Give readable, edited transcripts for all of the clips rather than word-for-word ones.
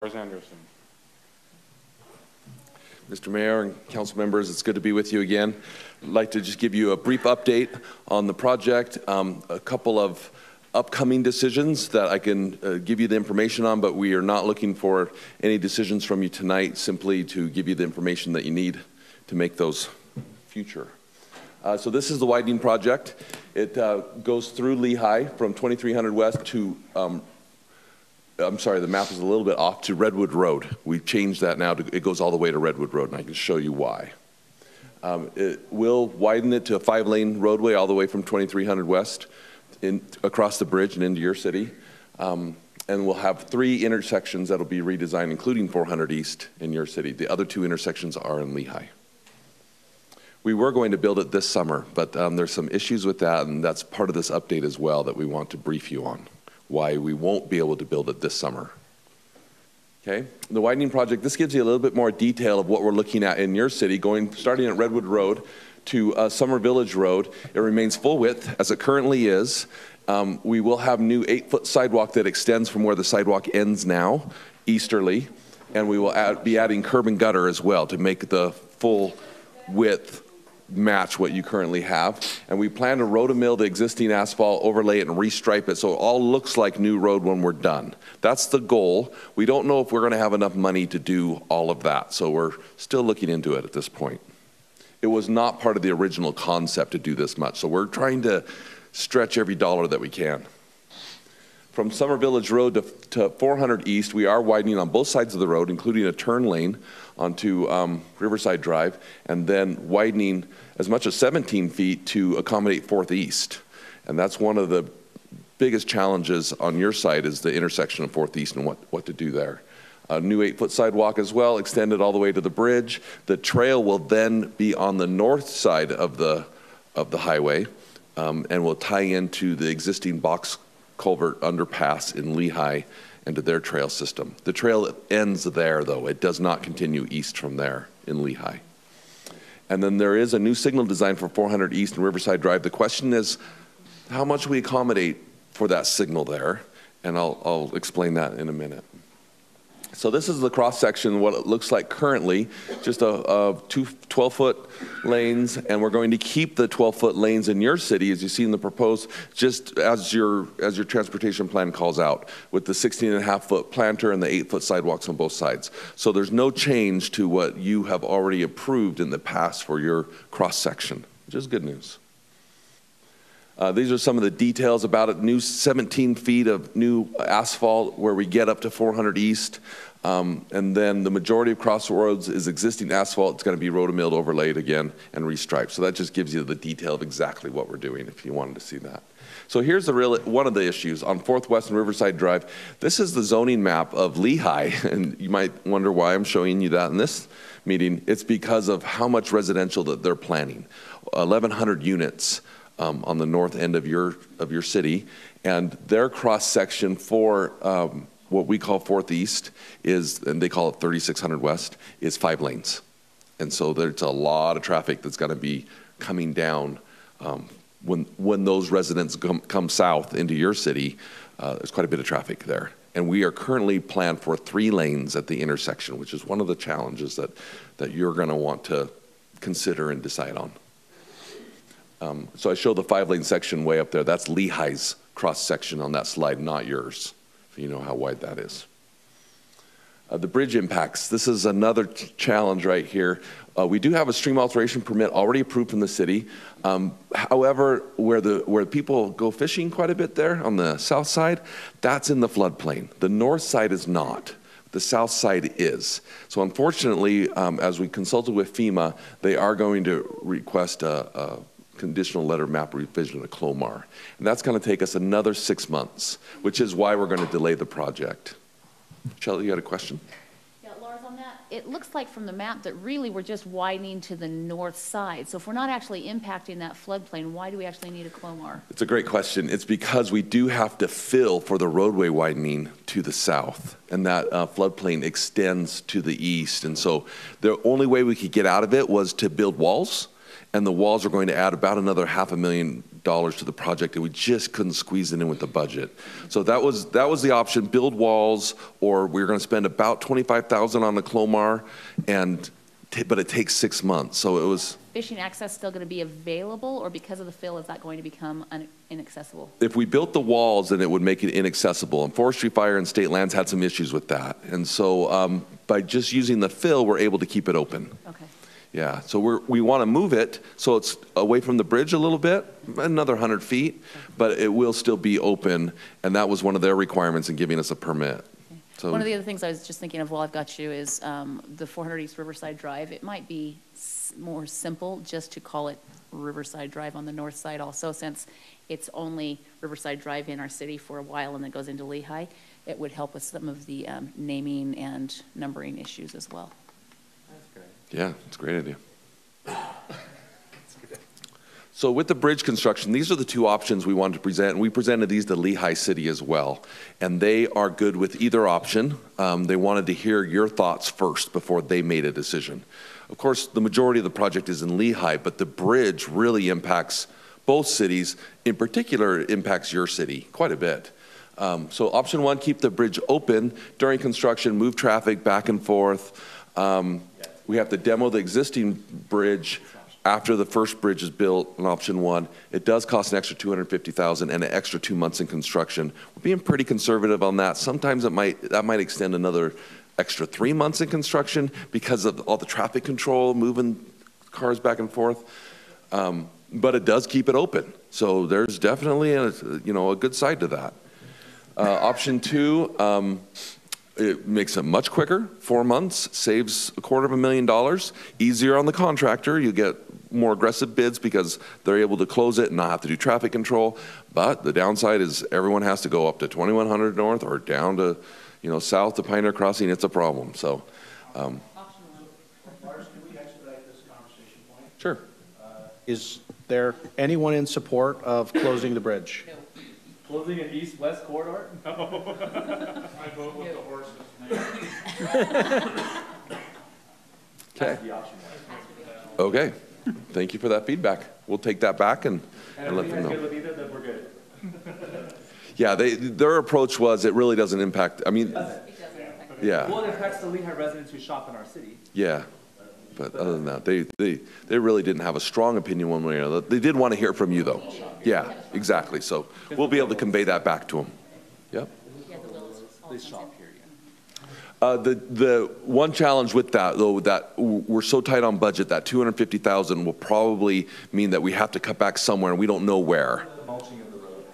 Anderson. Mr. Mayor and council members, it's good to be with you again. I'd like to just give you a brief update on the project, a couple of upcoming decisions that I can give you the information on, but we are not looking for any decisions from you tonight, simply to give you the information that you need to make those future. So this is the widening project. It goes through Lehigh from 2300 West to I'm sorry, the map is a little bit off, to Redwood Road. We've changed that now. It goes all the way to Redwood Road, and I can show you why. It will widen it to a 5-lane roadway all the way from 2300 West across the bridge and into your city. And we'll have 3 intersections that will be redesigned, including 400 East in your city. The other 2 intersections are in Lehigh. We were going to build it this summer, but there's some issues with that, and that's part of this update as well that we want to brief you on, why we won't be able to build it this summer. Okay, the widening project, this gives you a little bit more detail of what we're looking at in your city, starting at Redwood Road to Summer Village Road. It remains full width as it currently is. We will have new 8-foot sidewalk that extends from where the sidewalk ends now, easterly, and we will be adding curb and gutter as well to make the full width match what you currently have. And we plan to rotomill the existing asphalt, overlay it, and restripe it so it all looks like new road when we're done. That's the goal. We don't know if we're going to have enough money to do all of that, so we're still looking into it at this point. It was not part of the original concept to do this much, so we're trying to stretch every dollar that we can. From Summer Village Road to 400 East, we are widening on both sides of the road, including a turn lane onto Riverside Drive, and then widening as much as 17 feet to accommodate 4th East. And that's one of the biggest challenges on your side, is the intersection of 4th East and what to do there. A new 8-foot sidewalk as well, extended all the way to the bridge. The trail will then be on the north side of the highway, and will tie into the existing box culvert underpass in Lehigh and to their trail system. The trail ends there, though. It does not continue east from there in Lehigh. And then there is a new signal design for 400 East and Riverside Drive. The question is how much we accommodate for that signal there, and I'll explain that in a minute. So this is the cross section, what it looks like currently, just two 12-foot lanes, and we're going to keep the 12-foot lanes in your city, as you see in the proposed, just as your transportation plan calls out, with the 16.5-foot planter and the 8-foot sidewalks on both sides. So there's no change to what you have already approved in the past for your cross section, which is good news. These are some of the details about it. New 17 feet of new asphalt where we get up to 400 East. And then the majority of crossroads is existing asphalt. It's going to be rotomilled, overlaid again, and restriped. So that just gives you the detail of exactly what we're doing if you wanted to see that. So here's one of the issues on 4th West and Riverside Drive. This is the zoning map of Lehigh, and you might wonder why I'm showing you that in this meeting. It's because of how much residential that they're planning. 1,100 units. On the north end of your city, and their cross section for what we call 4th East is, and they call it 3600 West, is 5 lanes. And so there's a lot of traffic that's going to be coming down when those residents come south into your city. There's quite a bit of traffic there. And we are currently planned for 3 lanes at the intersection, which is one of the challenges that you're going to want to consider and decide on. So I show the 5-lane section way up there. That's Lehigh's cross section on that slide, not yours, if you know how wide that is. The bridge impacts. This is another challenge right here. We do have a stream alteration permit already approved from the city. However, where people go fishing quite a bit there on the south side, that's in the floodplain. The north side is not. The south side is. So unfortunately, as we consulted with FEMA, they are going to request a conditional letter map revision of Clomar. And that's going to take us another 6 months, which is why we're going to delay the project. Shelley, you had a question? Yeah, Lars, on that, it looks like from the map that really we're just widening to the north side. So if we're not actually impacting that floodplain, why do we actually need a Clomar? It's a great question. It's because we do have to fill for the roadway widening to the south, and that floodplain extends to the east. And so the only way we could get out of it was to build walls and the walls are going to add about another $500,000 to the project, and we just couldn't squeeze it in with the budget. So that was the option: build walls, or we were going to spend about $25,000 on the Clomar, but it takes 6 months. So it was. Fishing access still going to be available, or because of the fill, is that going to become inaccessible? If we built the walls, then it would make it inaccessible. And Forestry, Fire, and State Lands had some issues with that. And so by just using the fill, we're able to keep it open. Okay. Yeah, so we want to move it so it's away from the bridge a little bit, another 100 feet, but it will still be open, and that was one of their requirements in giving us a permit. So, one of the other things I was just thinking of while I've got you is the 400 East Riverside Drive. It might be more simple just to call it Riverside Drive on the north side also, since it's only Riverside Drive in our city for a while and then goes into Lehigh. It would help with some of the naming and numbering issues as well. yeah, it's a great idea. So with the bridge construction, these are the two options we wanted to present, and we presented these to Lehigh City as well. And they are good with either option. They wanted to hear your thoughts first before they made a decision. Of course, the majority of the project is in Lehigh, but the bridge really impacts both cities. In particular, it impacts your city quite a bit. So option one, keep the bridge open during construction, move traffic back and forth. We have to demo the existing bridge after the first bridge is built in option one. It does cost an extra $250,000 and an extra 2 months in construction. We're being pretty conservative on that. Sometimes that might extend another extra 3 months in construction because of all the traffic control, moving cars back and forth. But it does keep it open. So there's definitely a good side to that. Option two, it makes it much quicker, 4 months, saves $250,000, easier on the contractor. You get more aggressive bids because they're able to close it and not have to do traffic control. But the downside is everyone has to go up to 2100 North or down to, south to Pioneer Crossing. It's a problem. So, Lars, can we expedite this conversation point? Sure. Is there anyone in support of closing the bridge? No. Closing an east-west corridor? I vote with the horses. Okay. Okay. Thank you for that feedback. We'll take that back and let them know. Good with either, then we're good. Yeah, their approach was it really doesn't impact. I mean, yeah. Well, it impacts the Lehigh residents who shop in our city. Yeah. But other than that, they really didn't have a strong opinion one way or another. They did want to hear from you, though. Yeah, exactly. So we'll be able to convey that back to them. Yep. They shop here, The one challenge with that, though, that we're so tight on budget, that $250,000 will probably mean that we have to cut back somewhere, and we don't know where. mulching of the road.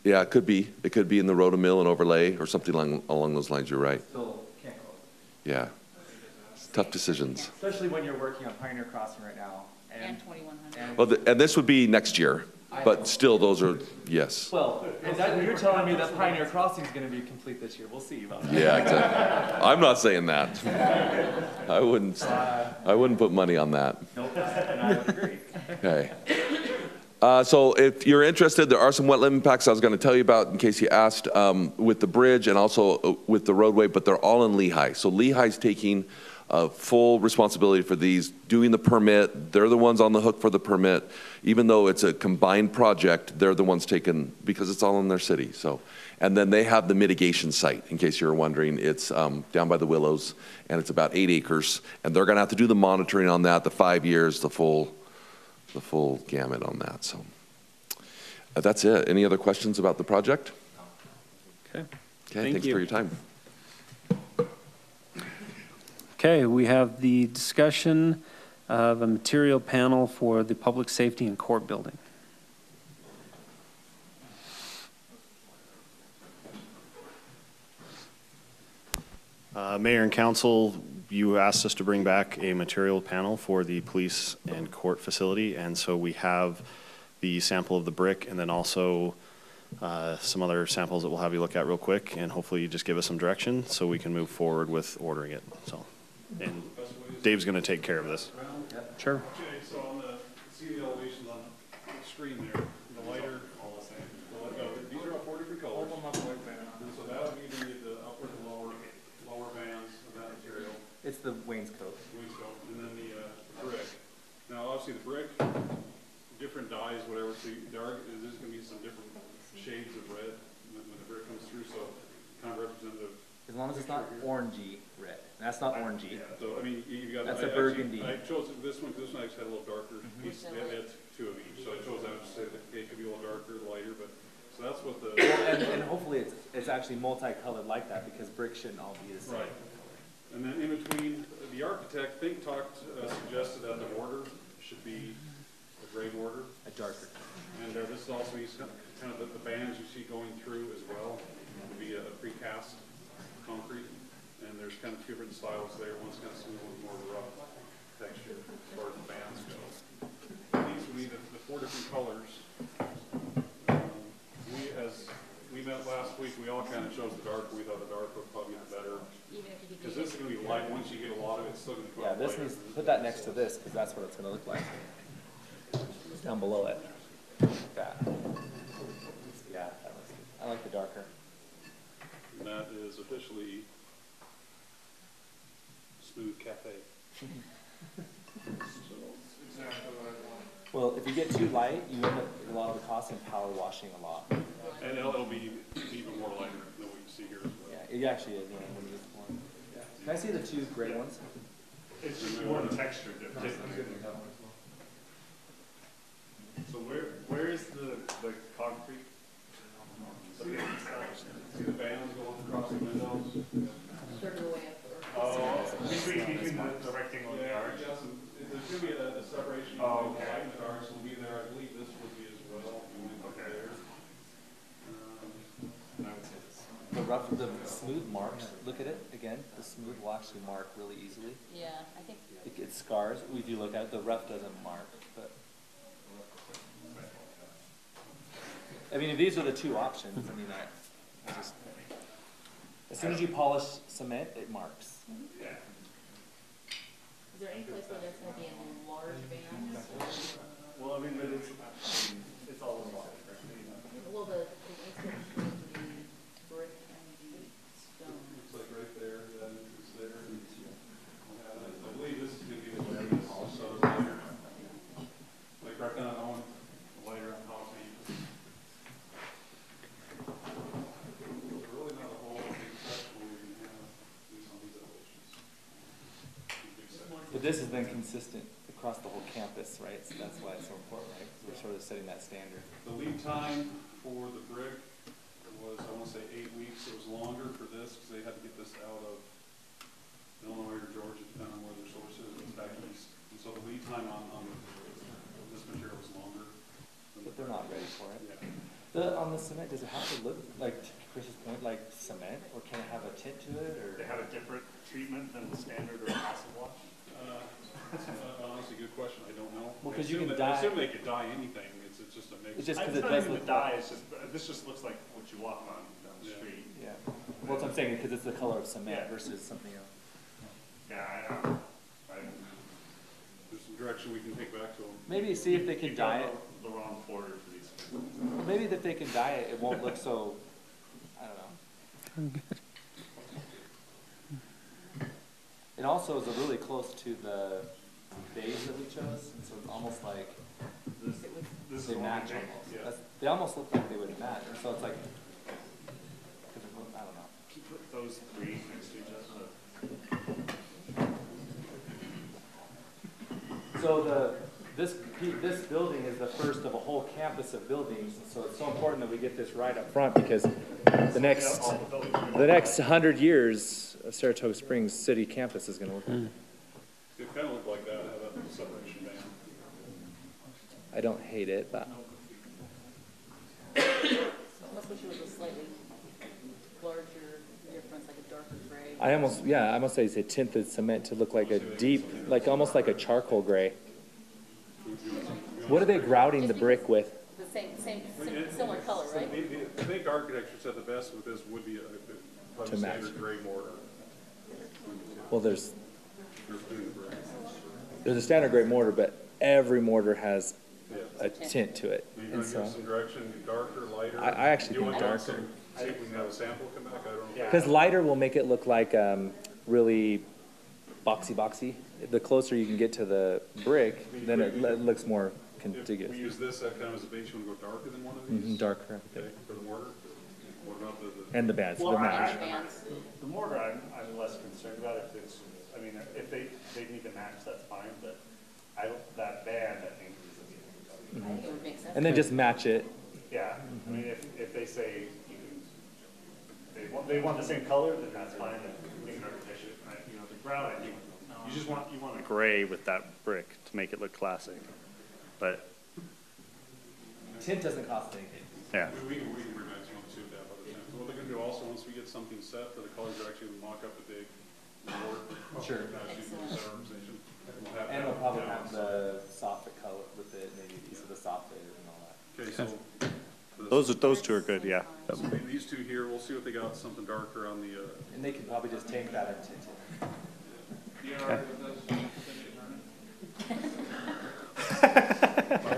Yeah, it could be. It could be in the roto-mill and overlay or something along those lines. You're right. Still can't close. Yeah. It's tough decisions. Especially when you're working on Pioneer Crossing right now. And 2100. Well, and this would be next year, but still, those are, yes. Well, you're telling me that Pioneer Crossing is going to be complete this year. We'll see about that. Yeah, exactly. I'm not saying that. I wouldn't put money on that. Nope, and I would agree. Okay. So if you're interested, there are some wetland impacts I was going to tell you about in case you asked, with the bridge and also with the roadway, but they're all in Lehigh. So Lehigh's taking full responsibility for these, doing the permit. They're the ones on the hook for the permit. Even though it's a combined project, they're the ones taking, because it's all in their city. So, and then they have the mitigation site, in case you're wondering. It's down by the Willows, and it's about 8 acres. And they're going to have to do the monitoring on that, the 5 years, the full gamut on that. So that's it. Any other questions about the project? Okay. Okay, thanks for your time. Okay, we have the discussion of a material panel for the public safety and court building. Mayor and Council, you asked us to bring back a material panel for the police and court facility, and so we have the sample of the brick and then also some other samples that we'll have you look at real quick, and hopefully you just give us some direction so we can move forward with ordering it. So, and Dave's going to take care of this. Sure. Okay, so on see the elevations on the screen there, the lighter, all the same. These are all 4 different colors. And so that would either be the upper and lower bands of that material. It's the wainscot. And then the brick. Now, obviously, the brick, different dyes, whatever, so there's gonna be some different shades of red when the brick comes through, so kind of representative. As long as it's not orangey red. That's not orangey. So, I mean, you got. That's I a actually- burgundy. I chose this one actually had a little darker piece, they had two of each, so I chose that to say that it could be a little darker, lighter, but, so that's what the. And hopefully it's actually multicolored like that because bricks shouldn't all be the same. Right. And then in between, the architect, suggested that the mortar should be a gray mortar. A darker. And this is also, kind of the bands you see going through as well, would be a precast concrete. And there's kind of two different styles there. One's kind of smooth, one's more rough texture as far as the bands go. These would be the four different colors. As we met last week, we all kind of chose the dark. We thought the dark would probably be better. Because this is going to be light. Once you get a lot of it, it's still going to come Yeah, out this lighter. needs, put that next to this because that's what it's gonna look like. Down below it. That. Yeah, that looks good. I like the darker. And that is officially Smooth Cafe. Well, if you get too light, you end up with a lot of the cost in power washing a lot. And it'll be even more lighter than what you see here as well. Yeah, it actually is, yeah, when you get more. Can I see the two gray ones? It's just more the texture difference. So where is the concrete? See the bands going across the windows? Between the rectangle and the arch? Yes, and there's going to be a separation Oh, between the okay. light and the dark, will be there. I believe this would be as well. If you went Okay. there. And I would say this. The rough, the smooth marks, look at it again, the smooth will actually mark really easily. Yeah, I think, It scars, if you look at it, the rough doesn't mark, but. I mean, if these are the two options, I mean, I just, as soon as you polish cement, it marks. Yeah. is there any place where there's gonna be in large bands? Well, I mean, but it's all in one. Well, the inscription between the brick and the stone. Looks like right there, that entrance there. I believe this is going to be the lighter also later. Like right down on lighter on top of me. There's really not a whole big section where you can have these on these elevations. Big section. But this has been consistent across the whole campus, right? So that's why it's so important, right? 'Cause we're sort of setting that standard. The lead time for the brick was, I want to say 8 weeks. It was longer for this because they had to get this out of Illinois or Georgia, depending on where their source is, it's back east. And so the lead time on this material was longer. But they're not ready for it. Yeah. On the cement, does it have to look, like to Chris's point, like cement, or can it have a tint to it, They or? have a different treatment than the standard or acid wash? Honestly, good question. I don't know. Well, I 'cause you assume can that- I dye- assume they could dye anything. It's just a mix. It's just because It's it not does even look the dye, like. it's just, this just looks like what you walk on down the Yeah. street. Yeah, well, that's what I'm saying, because it's the color of cement Yeah. versus something else. Yeah, There's some direction we can take back to them. Maybe see if they can you dye got it, the wrong quarter for these. maybe if they can dye it, it won't look so, I don't know. It also is really close to the beige that we chose, and so it's almost like This is they the one match we almost. picked. That's- They almost look like they would match, and so it's like, 'cause I don't know. Put those three next to each other. So this building is the first of a whole campus of buildings, and so it's so important that we get this right up front, because the next 100 years, Saratoga Springs City campus is gonna look like. It kind of looked like that, have that separation band. I don't hate it, but Unless wish it was a slightly larger difference, like a darker gray. I almost say tint the cement to look like a deep, like almost like a charcoal gray. What are they grouting the brick with? The similar color, right? I think architecture said the best with this would be a To match. standard gray mortar. Well, there's They're doing the brick. a standard gray mortar, but every mortar has Yeah. a tint to it, Are you and going to give so. some direction, darker, lighter? I actually Do you think want darker. some- See if we can have a sample come back, I don't know. Because lighter will make it look like really boxy. The closer you can get to the brick, then it looks more If we contiguous. use this kind of as a base, you want to go darker than one of these? Darker. Okay, for the mortar? What about the? And the bands, the Well, match. The mortar, I'm less concerned about if it's, I mean, if they need to match, that's fine, but I don't, that band, I think, is, I think it would make sense. And then just match it. yeah, I mean, if they say you can, they want the same color, then that's fine, then we can architect it. You know, the ground, I think, you want a gray with that brick to make it look classic, but, Tint doesn't cost anything. yeah. We can bring back some to that other time. So what they're gonna do also, once we get something set, for the colors are actually gonna mock up the big board. Sure. Representation. We'll have And that we'll probably down, have so- the soffit color with it, maybe these are the soffit and all that. Okay, so. Those two are good, yeah. So these two here, we'll see what they got, something darker on the, And they can probably just take that and tint it.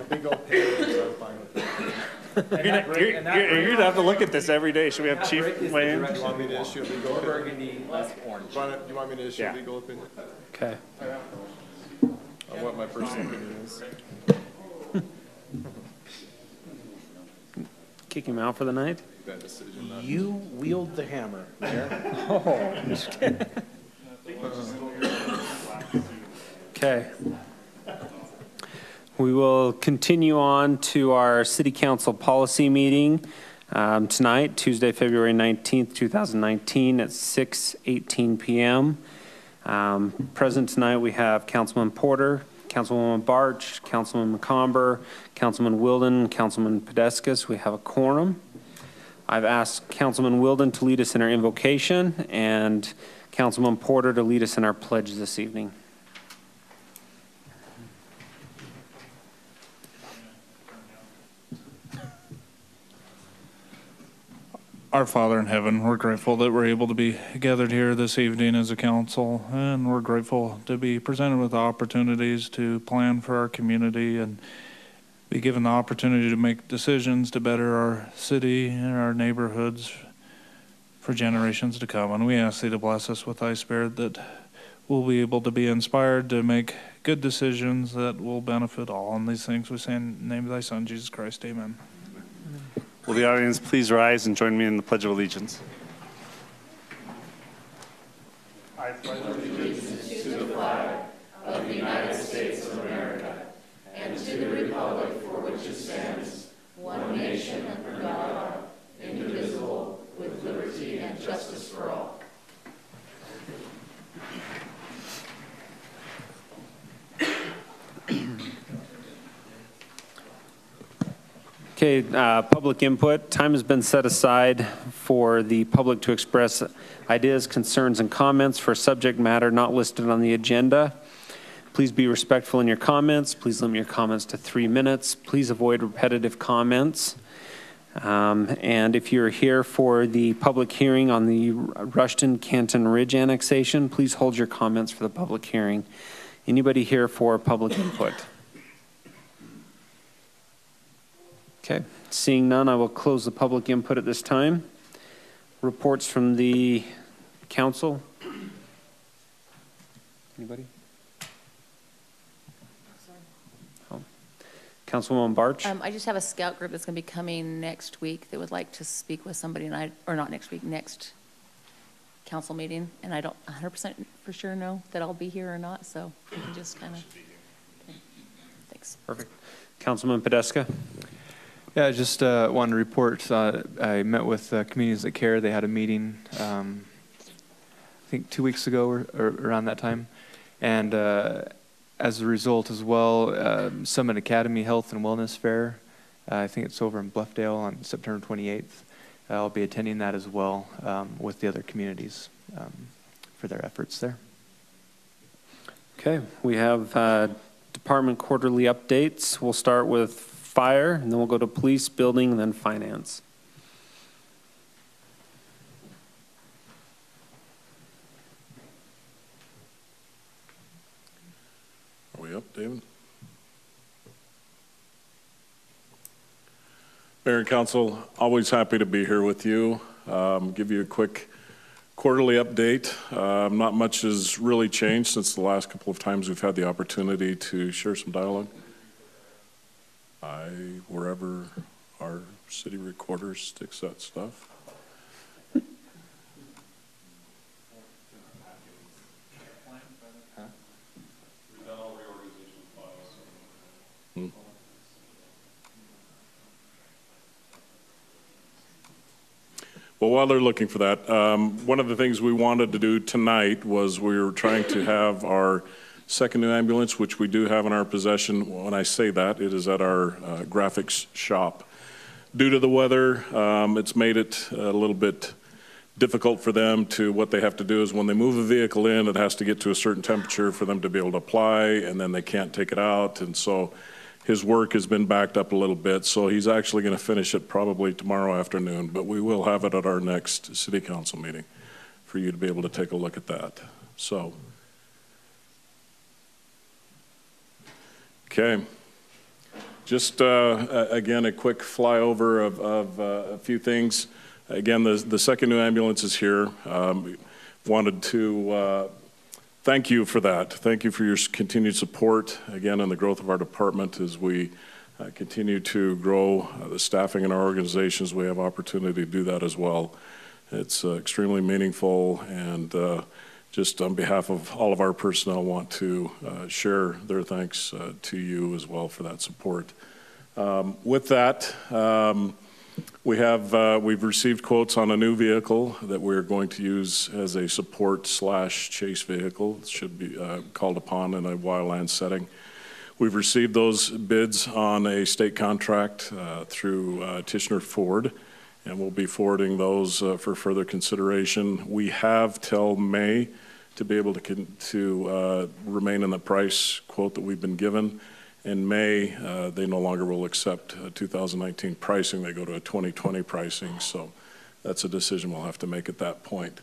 Big old page, I'm fine with that. You're gonna have to look at this every day. Should we have Chief weigh in? You want me to issue a legal opinion? Burgundy, less orange. You want me to issue a Yeah. legal opinion Okay. on what my personal opinion is? Kick him out for the night? That decision. You wield the hammer, Mayor. Okay. We will continue on to our city council policy meeting tonight, Tuesday, February 19th, 2019 at 6:18 p.m. Present tonight, we have Councilman Porter, Councilwoman Barch, Councilman McComber, Councilman Wilden, Councilman Pedescus. We have a quorum. I've asked Councilman Wilden to lead us in our invocation and Councilman Porter to lead us in our pledge this evening. Our Father in heaven, we're grateful that we're able to be gathered here this evening as a council, and we're grateful to be presented with opportunities to plan for our community and be given the opportunity to make decisions to better our city and our neighborhoods for generations to come. And we ask thee to bless us with thy spirit, that we'll be able to be inspired to make good decisions that will benefit all. And these things we say in the name of thy Son, Jesus Christ. Amen. Will the audience please rise and join me in the Pledge of Allegiance? I pledge allegiance to the flag of the United States of America and to the republic for which it stands, one nation under God, indivisible, with liberty and justice for all. Okay, public input. Time has been set aside for the public to express ideas, concerns, and comments for subject matter not listed on the agenda. Please be respectful in your comments. Please limit your comments to 3 minutes. Please avoid repetitive comments. And if you're here for the public hearing on the Rushton-Canton Ridge annexation, please hold your comments for the public hearing. Anybody here for public input? Okay, seeing none, I will close the public input at this time. Reports from the council? Anybody? Oh. Councilwoman Barch? I just have a scout group that's going to be coming next week that would like to speak with somebody, and or not next week, next council meeting, and I don't 100% for sure know that I'll be here or not, so we can just kind of, okay. Thanks. Perfect. Councilman Pedesca? Yeah, I just wanted to report, I met with Communities That Care. They had a meeting, I think 2 weeks ago or around that time. And as a result as well, Summit Academy Health and Wellness Fair, I think it's over in Bluffdale on September 28th. I'll be attending that as well with the other communities for their efforts there. Okay, we have department quarterly updates. We'll start with fire, and then we'll go to police, building, and then finance. Are we up, David? Mayor and Council, always happy to be here with you. Give you a quick Quarterly update. Not much has really changed since the last couple of times we've had the opportunity to share some dialogue. Wherever our city recorder sticks that stuff. Well, while they're looking for that, one of the things we wanted to do tonight was we were trying to have our second new ambulance, which we do have in our possession. When I say that, it is at our graphics shop. Due to the weather, it's made it a little bit difficult for them to, what they have to do is when they move a vehicle in, it has to get to a certain temperature for them to be able to apply, and then they can't take it out. And so his work has been backed up a little bit, so he's actually going to finish it probably tomorrow afternoon, but we will have it at our next city council meeting for you to be able to take a look at that. So, okay. Just, again, a quick flyover of a few things. Again, the second new ambulance is here. Wanted to thank you for that. Thank you for your continued support, again, in the growth of our department as we continue to grow the staffing in our organizations. We have opportunity to do that as well. It's extremely meaningful, and just on behalf of all of our personnel, want to share their thanks to you as well for that support. With that, we've received quotes on a new vehicle that we're going to use as a support/chase vehicle. It should be called upon in a wildland setting. We've received those bids on a state contract through Tishner Ford, and we'll be forwarding those for further consideration. We have till May to be able to remain in the price quote that we've been given. In May, they no longer will accept 2019 pricing. They go to a 2020 pricing, so that's a decision we'll have to make at that point.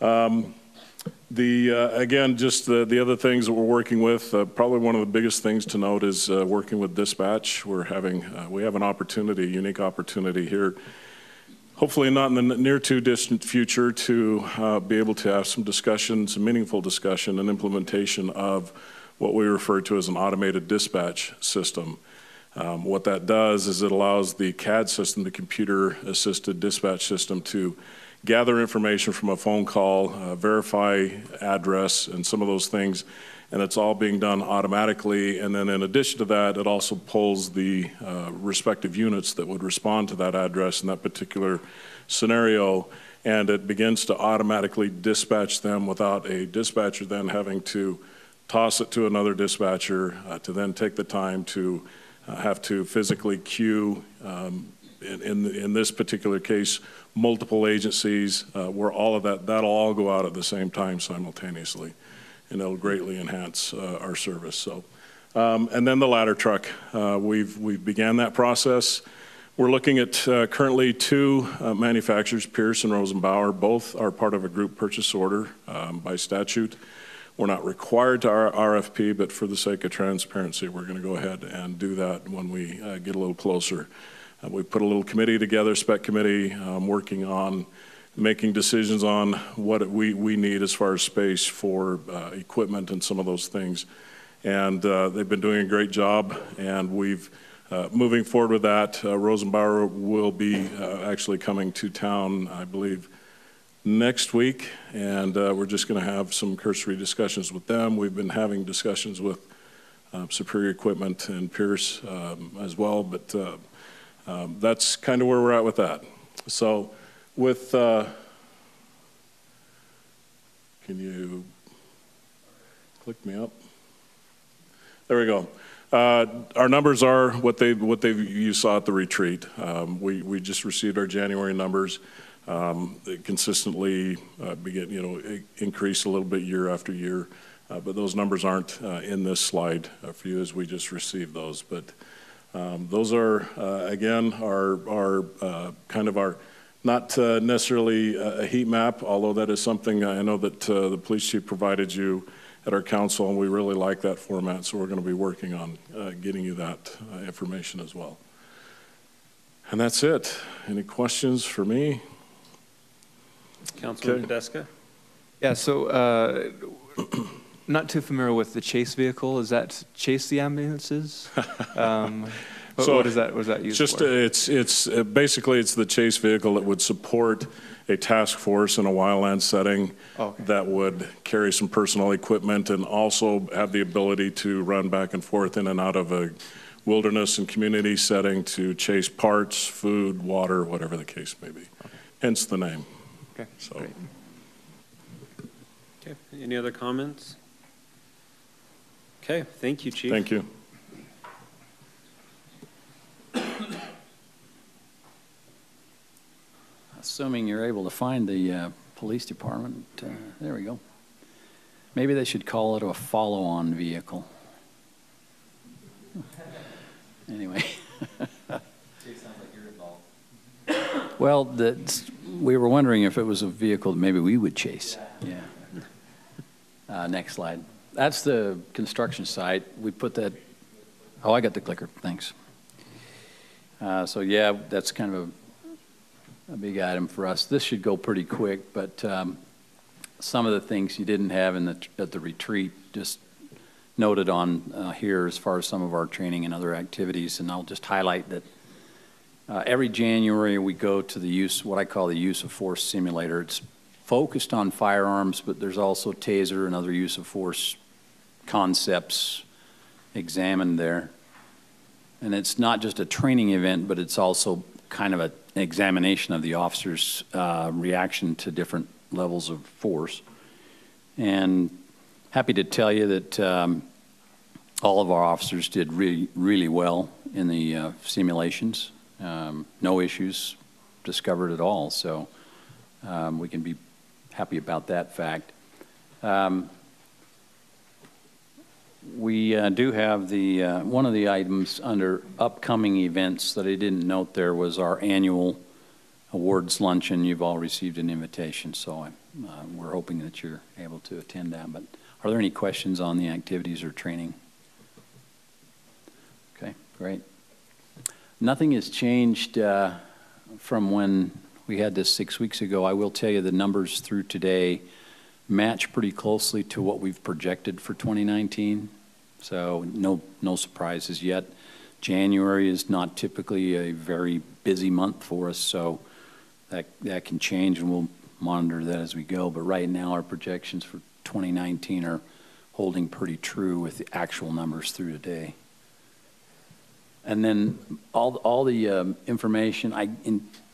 Again, just the other things that we're working with, probably one of the biggest things to note is working with dispatch. We have an opportunity, a unique opportunity here, hopefully not in the near too distant future, to be able to have some discussions, meaningful discussion and implementation of what we refer to as an automated dispatch system. What that does is it allows the CAD system, the computer-assisted dispatch system, to gather information from a phone call, verify address and some of those things, and it's all being done automatically. And then in addition to that, it also pulls the respective units that would respond to that address in that particular scenario, and it begins to automatically dispatch them without a dispatcher then having to toss it to another dispatcher to then take the time to have to physically queue, in this particular case, multiple agencies where all of that'll all go out at the same time simultaneously, and it'll greatly enhance our service. So, and then the ladder truck, we've began that process. We're looking at currently two manufacturers, Pierce and Rosenbauer. Both are part of a group purchase order by statute. We're not required to RFP, but for the sake of transparency, we're going to go ahead and do that when we get a little closer. We put a little committee together, spec committee, working on making decisions on what we need as far as space for equipment and some of those things. And they've been doing a great job, and we've moving forward with that. Rosenbauer will be actually coming to town, I believe, next week, and we're just going to have some cursory discussions with them. We've been having discussions with Superior Equipment and Pierce as well, but that's kind of where we're at with that. So with, can you click me up? There we go. Our numbers are what you saw at the retreat. We just received our January numbers. They consistently increase a little bit year after year, but those numbers aren't in this slide for you as we just received those. But those are again our kind of our not necessarily a heat map, although that is something I know that the police chief provided you at our council, and we really like that format. So we're going to be working on getting you that information as well. And that's it. Any questions for me? Councilman Podeska? Yeah, so not too familiar with the chase vehicle. Is that chase the ambulances? What is that used Just, for? it's basically it's the chase vehicle that would support a task force in a wildland setting that would carry some personal equipment and also have the ability to run back and forth in and out of a wilderness and community setting to chase parts, food, water, whatever the case may be. Hence the name. Okay, so. great. Okay, any other comments? Okay, thank you, Chief. Thank you. Assuming you're able to find the police department, there we go. Maybe they should call it a follow-on vehicle. Anyway. Well, we were wondering if it was a vehicle that maybe we would chase. Yeah. Next slide. That's the construction site. We put that. Oh, I got the clicker. Thanks. So yeah, that's kind of a big item for us. This should go pretty quick, but some of the things you didn't have at the retreat just noted on here as far as some of our training and other activities, and I'll just highlight that every January we go to what I call the use of force simulator. It's focused on firearms, but there's also taser and other use of force concepts examined there. And it's not just a training event, but it's also kind of an examination of the officer's reaction to different levels of force. And happy to tell you that all of our officers did really, really well in the simulations. No issues discovered at all, so we can be happy about that fact. We do have one of the items under upcoming events that I didn't note there was our annual awards luncheon. You've all received an invitation, so we're hoping that you're able to attend that. But are there any questions on the activities or training? Okay, great. Nothing has changed from when we had this 6 weeks ago. I will tell you the numbers through today match pretty closely to what we've projected for 2019. So no surprises yet. January is not typically a very busy month for us, so that can change, and we'll monitor that as we go. But right now our projections for 2019 are holding pretty true with the actual numbers through today. And then all the information, I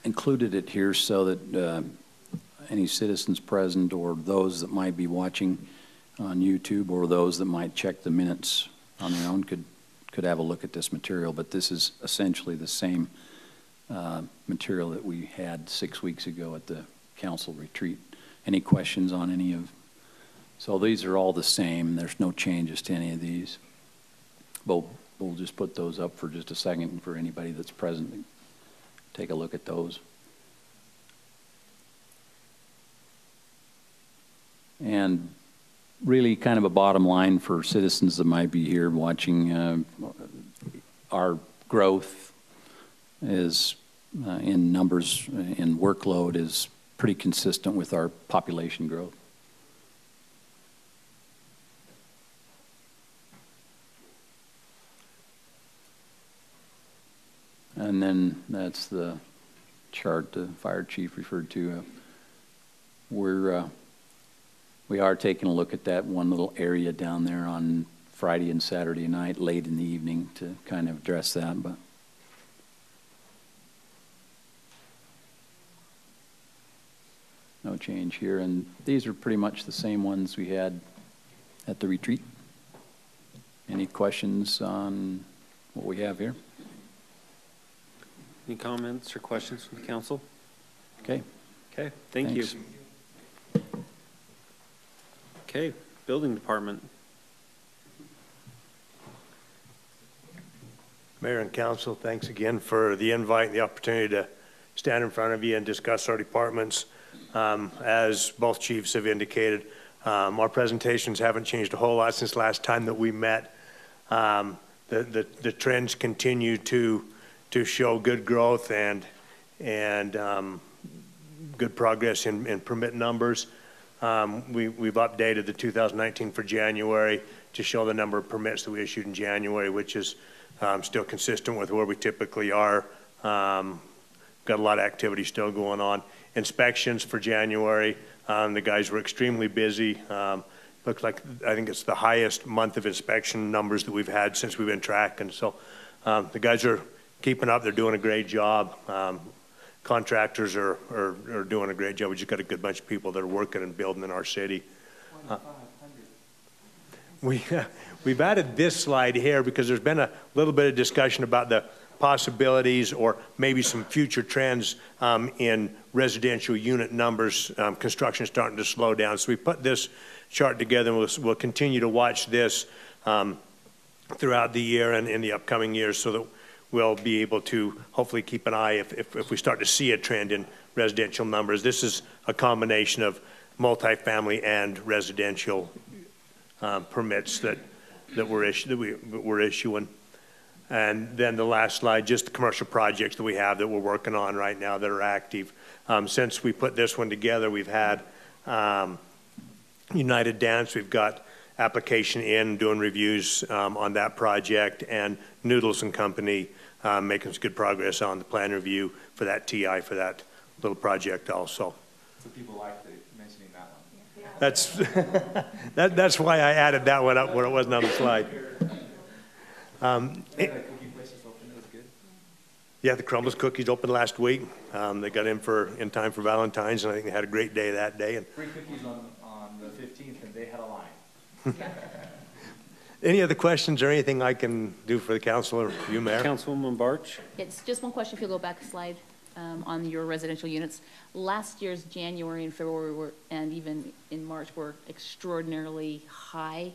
included it here so that any citizens present or those that might be watching on YouTube or those that might check the minutes on their own could have a look at this material. But this is essentially the same material that we had 6 weeks ago at the council retreat. Any questions on any of? So these are all the same. There's no changes to any of these. But we'll just put those up for just a second for anybody that's present. Take a look at those. And really kind of a bottom line for citizens that might be here watching, our growth is in numbers, in workload is pretty consistent with our population growth. And then that's the chart the fire chief referred to. We are taking a look at that one little area down there on Friday and Saturday night, late in the evening, to kind of address that. But no change here. And these are pretty much the same ones we had at the retreat. Any questions on what we have here? Any comments or questions from the council? Okay. Okay, thank you. Okay, building department. Mayor and council, thanks again for the invite and the opportunity to stand in front of you and discuss our departments. As both chiefs have indicated, our presentations haven't changed a whole lot since last time that we met. The trends continue to show good growth and good progress in permit numbers. We've updated the 2019 for January to show the number of permits that we issued in January, which is still consistent with where we typically are. Got a lot of activity still going on. Inspections for January, the guys were extremely busy. Looks like, I think it's the highest month of inspection numbers that we've had since we've been tracking. So the guys are keeping up. They're doing a great job. Contractors are doing a great job. We just got a good bunch of people that are working and building in our city. We've added this slide here because there's been a little bit of discussion about the possibilities or maybe some future trends in residential unit numbers. Construction starting to slow down. So we put this chart together, and we'll continue to watch this throughout the year and in the upcoming years, so that we'll be able to hopefully keep an eye if we start to see a trend in residential numbers. This is a combination of multifamily and residential permits that we're issuing. And then the last slide, just the commercial projects that we have that we're working on right now that are active. Since we put this one together, we've had United Dance, we've got application in, doing reviews on that project, and Noodles and Company making some good progress on the plan review for that TI for that little project also. So people like mentioning that one. That's why I added that one up where it wasn't on the slide. Yeah, the Crumbles Cookies opened last week. They got in time for Valentine's, and I think they had a great day that day. And free cookies on the 15th, and they had a line. Any other questions or anything I can do for the council or you, Mayor? Councilwoman Barch? It's just one question, if you'll go back a slide on your residential units. Last year's January and February and even in March were extraordinarily high,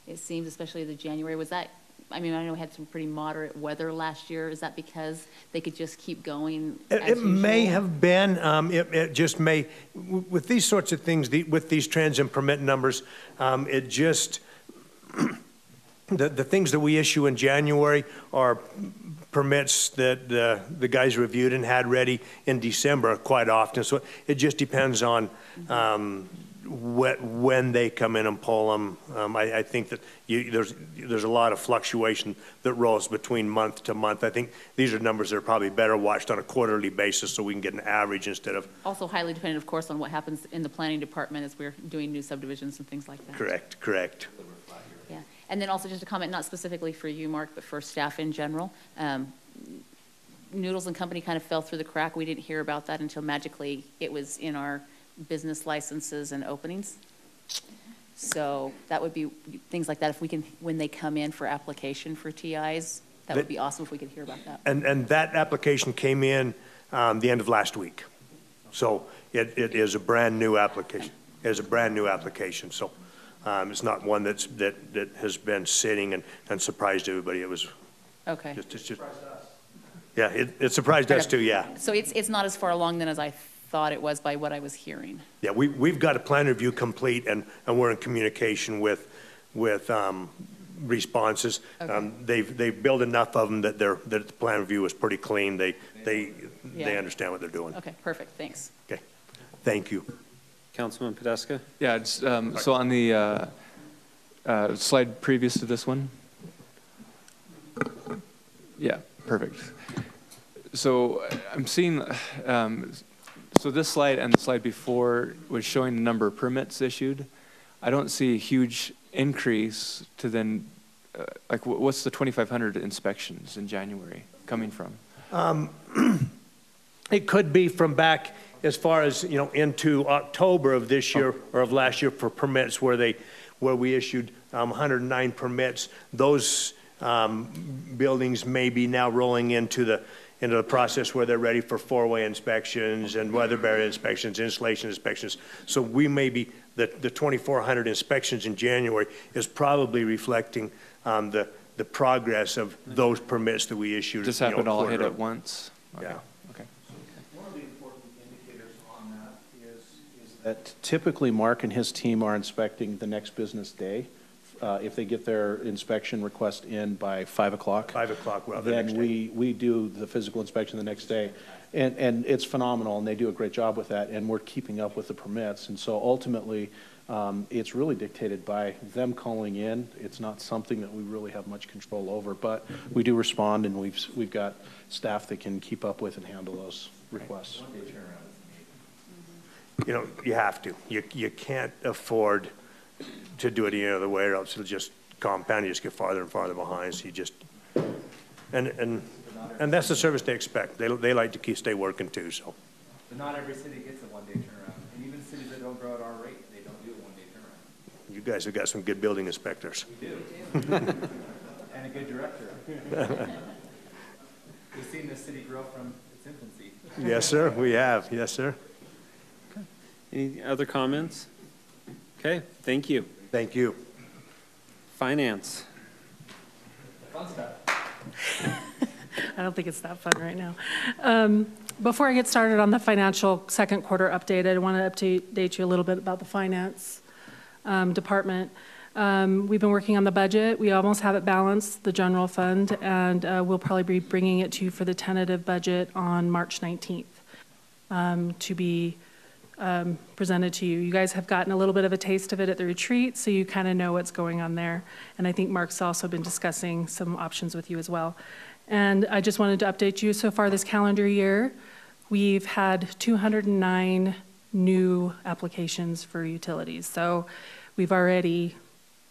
it seems, especially the January. Was that, I mean, I know we had some pretty moderate weather last year. Is that because they could just keep going It may have been. It just may. With these sorts of things, with these trends and permit numbers, it just, the things that we issue in January are permits that the guys reviewed and had ready in December quite often. So it just depends on when they come in and pull them. I think that there's a lot of fluctuation that rolls between month to month. I think these are numbers that are probably better watched on a quarterly basis so we can get an average instead of. Also highly dependent, of course, on what happens in the planning department as we're doing new subdivisions and things like that. Correct. Yeah, and then also just a comment, not specifically for you, Mark, but for staff in general. Noodles and Company kind of fell through the crack. We didn't hear about that until magically it was in our business licenses and openings. So that would be things like that. If we can, when they come in for application for TIs, that would be awesome if we could hear about that. And that application came in the end of last week. So it is a brand new application. It is a brand new application. So it's not one that has been sitting and surprised everybody. It was okay. Just yeah, it surprised us too. Yeah. So it's not as far along then as I thought it was by what I was hearing. Yeah, we've got a plan review complete, and we're in communication with responses. Okay. They've built enough of them that the plan review is pretty clean. They understand what they're doing. Okay, perfect. Thanks. Okay, thank you. Councilman Podeska? Yeah, it's, so on the slide previous to this one. Yeah, perfect. So I'm seeing, so this slide and the slide before was showing the number of permits issued. I don't see a huge increase to then, like what's the 2,500 inspections in January coming from? It could be from back as far as, into October of this year or of last year for permits where we issued 109 permits. Those buildings may be now rolling into the process where they're ready for four-way inspections and weather barrier inspections, insulation inspections. So we may be, the 2,400 inspections in January is probably reflecting the progress of those permits that we issued. Just happened all hit at once? Okay. Yeah. Okay. One of the important indicators on that is that typically Mark and his team are inspecting the next business day if they get their inspection request in by 5 o'clock. 5 o'clock, well, the next Then we do the physical inspection the next day. And it's phenomenal, and they do a great job with that, and we're keeping up with the permits. And so ultimately, it's really dictated by them calling in. It's not something that we really have much control over, but we do respond, and we've got staff that can keep up with and handle those requests. You know, you have to. You can't afford to do it any other way, or else it'll just compound. You just get farther and farther behind. So you just, and that's the service they expect. They like to stay working too. So. But not every city gets a one-day turnaround, and even cities that don't grow at our rate, they don't do a one-day turnaround. You guys have got some good building inspectors. We do. And a good director. We've seen this city grow from its infancy. Yes, sir. We have. Yes, sir. Any other comments? Okay, thank you. Thank you. Finance. Fun stuff. I don't think it's that fun right now. Before I get started on the financial second quarter update, I want to update you a little bit about the finance department. We've been working on the budget. We almost have it balanced, the general fund, and we'll probably be bringing it to you for the tentative budget on March 19th to be presented to you. You guys have gotten a little bit of a taste of it at the retreat, so you kind of know what's going on there. And I think Mark's also been discussing some options with you as well. And I just wanted to update you, so far this calendar year, we've had 209 new applications for utilities. So we've already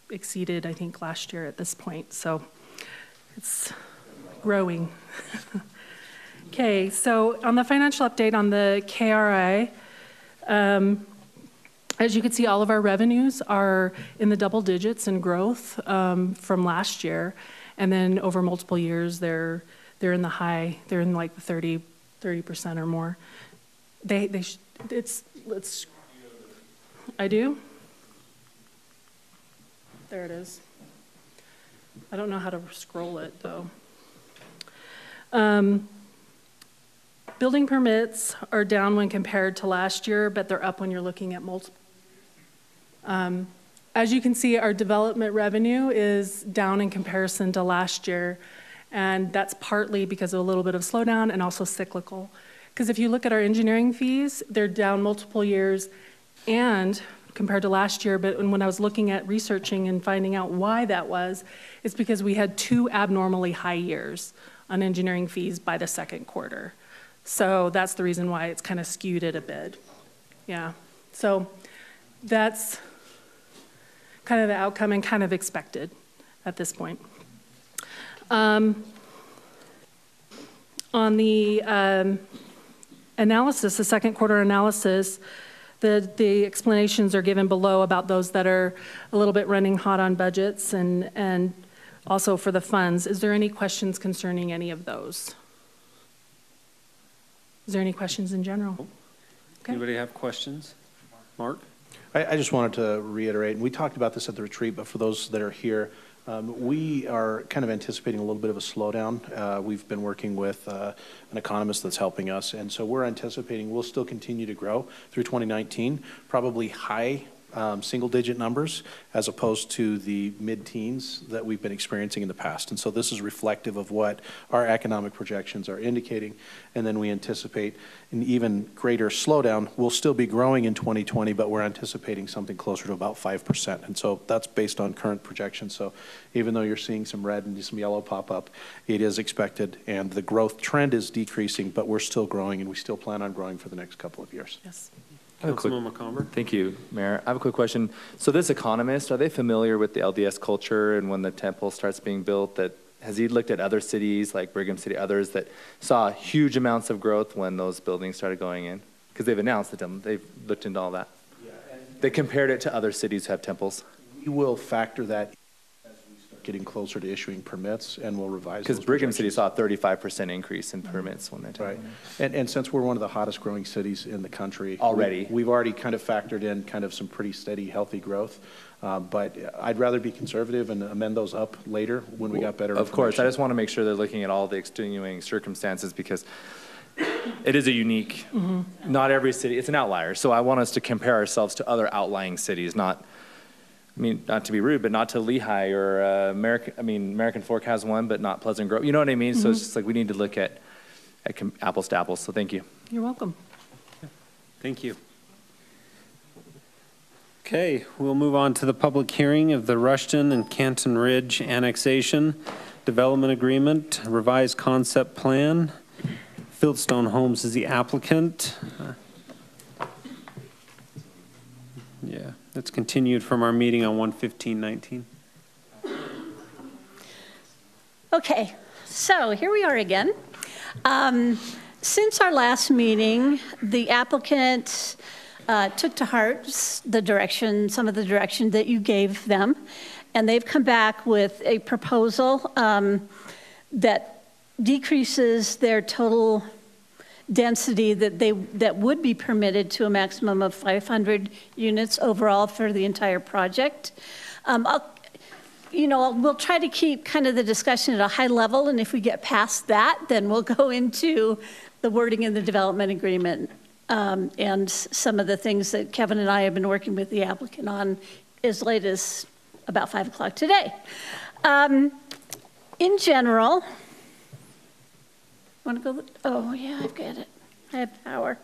exceeded, I think, last year at this point. So it's growing. Okay, so on the financial update on the KRI, as you can see, all of our revenues are in the double digits in growth from last year. And then over multiple years, they're in the high, they're in like the 30% or more. I do? There it is. I don't know how to scroll it though. Building permits are down when compared to last year, but they're up when you're looking at multiple. As you can see, our development revenue is down in comparison to last year, and that's partly because of a little bit of slowdown and also cyclical. Because if you look at our engineering fees, they're down multiple years and compared to last year, but when I was looking at researching and finding out why that was, it's because we had 2 abnormally high years on engineering fees by the second quarter. So that's the reason why it's kind of skewed it a bit. Yeah, so that's kind of the outcome and kind of expected at this point. On the analysis, the second quarter analysis, the explanations are given below about those that are a little bit running hot on budgets and also for the funds. Is there any questions concerning any of those? Is there any questions in general? Okay. Anybody have questions? Mark? I just wanted to reiterate, and we talked about this at the retreat, but for those that are here, we are kind of anticipating a little bit of a slowdown. We've been working with an economist that's helping us, and so we're anticipating we'll still continue to grow through 2019, probably high single-digit numbers as opposed to the mid-teens that we've been experiencing in the past. And so this is reflective of what our economic projections are indicating. And then we anticipate an even greater slowdown. We'll still be growing in 2020, but we're anticipating something closer to about 5%. And so that's based on current projections. So even though you're seeing some red and some yellow pop up, it is expected. And the growth trend is decreasing, but we're still growing, and we still plan on growing for the next couple of years. Yes. Councilman McComber. Thank you, Mayor. I have a quick question. So this economist, are they familiar with the LDS culture and when the temple starts being built? That has he looked at other cities like Brigham City, others that saw huge amounts of growth when those buildings started going in? Because they've announced that they've looked into all that. Yeah, they compared it to other cities who have temples. We will factor that as we start getting closer to issuing permits, and we'll revise. Because Brigham City saw a 35% increase in permits when they right. And since we're one of the hottest growing cities in the country already, we've already kind of factored in kind of some pretty steady, healthy growth. But I'd rather be conservative and amend those up later when we got better. Of course, I just want to make sure they're looking at all the extenuating circumstances because it is a unique. Not every city, it's an outlier. So I want us to compare ourselves to other outlying cities, not I mean, not to be rude, but not to Lehigh or American Fork has one, but not Pleasant Grove. You know what I mean? So it's just like we need to look at apples to apples. So thank you. You're welcome. Thank you. Okay, we'll move on to the public hearing of the Rushton and Canton Ridge Annexation Development Agreement, Revised Concept Plan. Fieldstone Homes is the applicant. Yeah, that's continued from our meeting on 1/15/19. Okay, so here we are again. Since our last meeting, the applicant took to heart some of the direction that you gave them, and they've come back with a proposal that decreases their total density that would be permitted to a maximum of 500 units overall for the entire project. We'll try to keep kind of the discussion at a high level, and if we get past that, then we'll go into the wording in the development agreement and some of the things that Kevin and I have been working with the applicant on as late as about 5 o'clock today. In general, want to go? Oh, yeah, I've got it. I have power.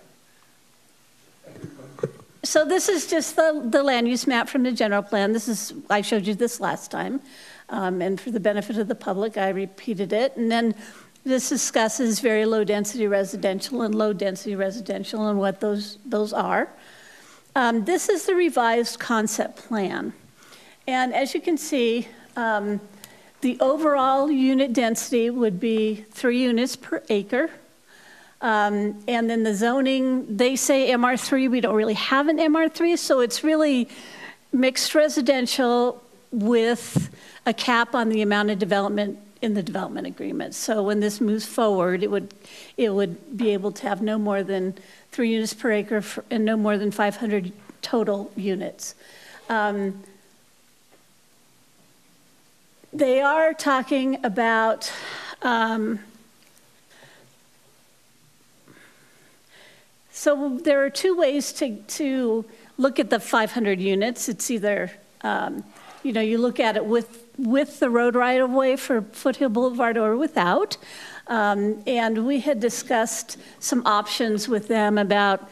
So this is just the land use map from the general plan. I showed you this last time. And for the benefit of the public, I repeated it. And then this discusses very low density residential and low density residential and what those are. This is the revised concept plan. And as you can see, the overall unit density would be 3 units per acre. And then the zoning, they say MR3, we don't really have an MR3, so it's really mixed residential with a cap on the amount of development in the development agreement. So when this moves forward, it would be able to have no more than 3 units per acre and no more than 500 total units. They are talking about so there are 2 ways to look at the 500 units. It's either, you look at it with the road right-of-way for Foothill Boulevard or without. And we had discussed some options with them about,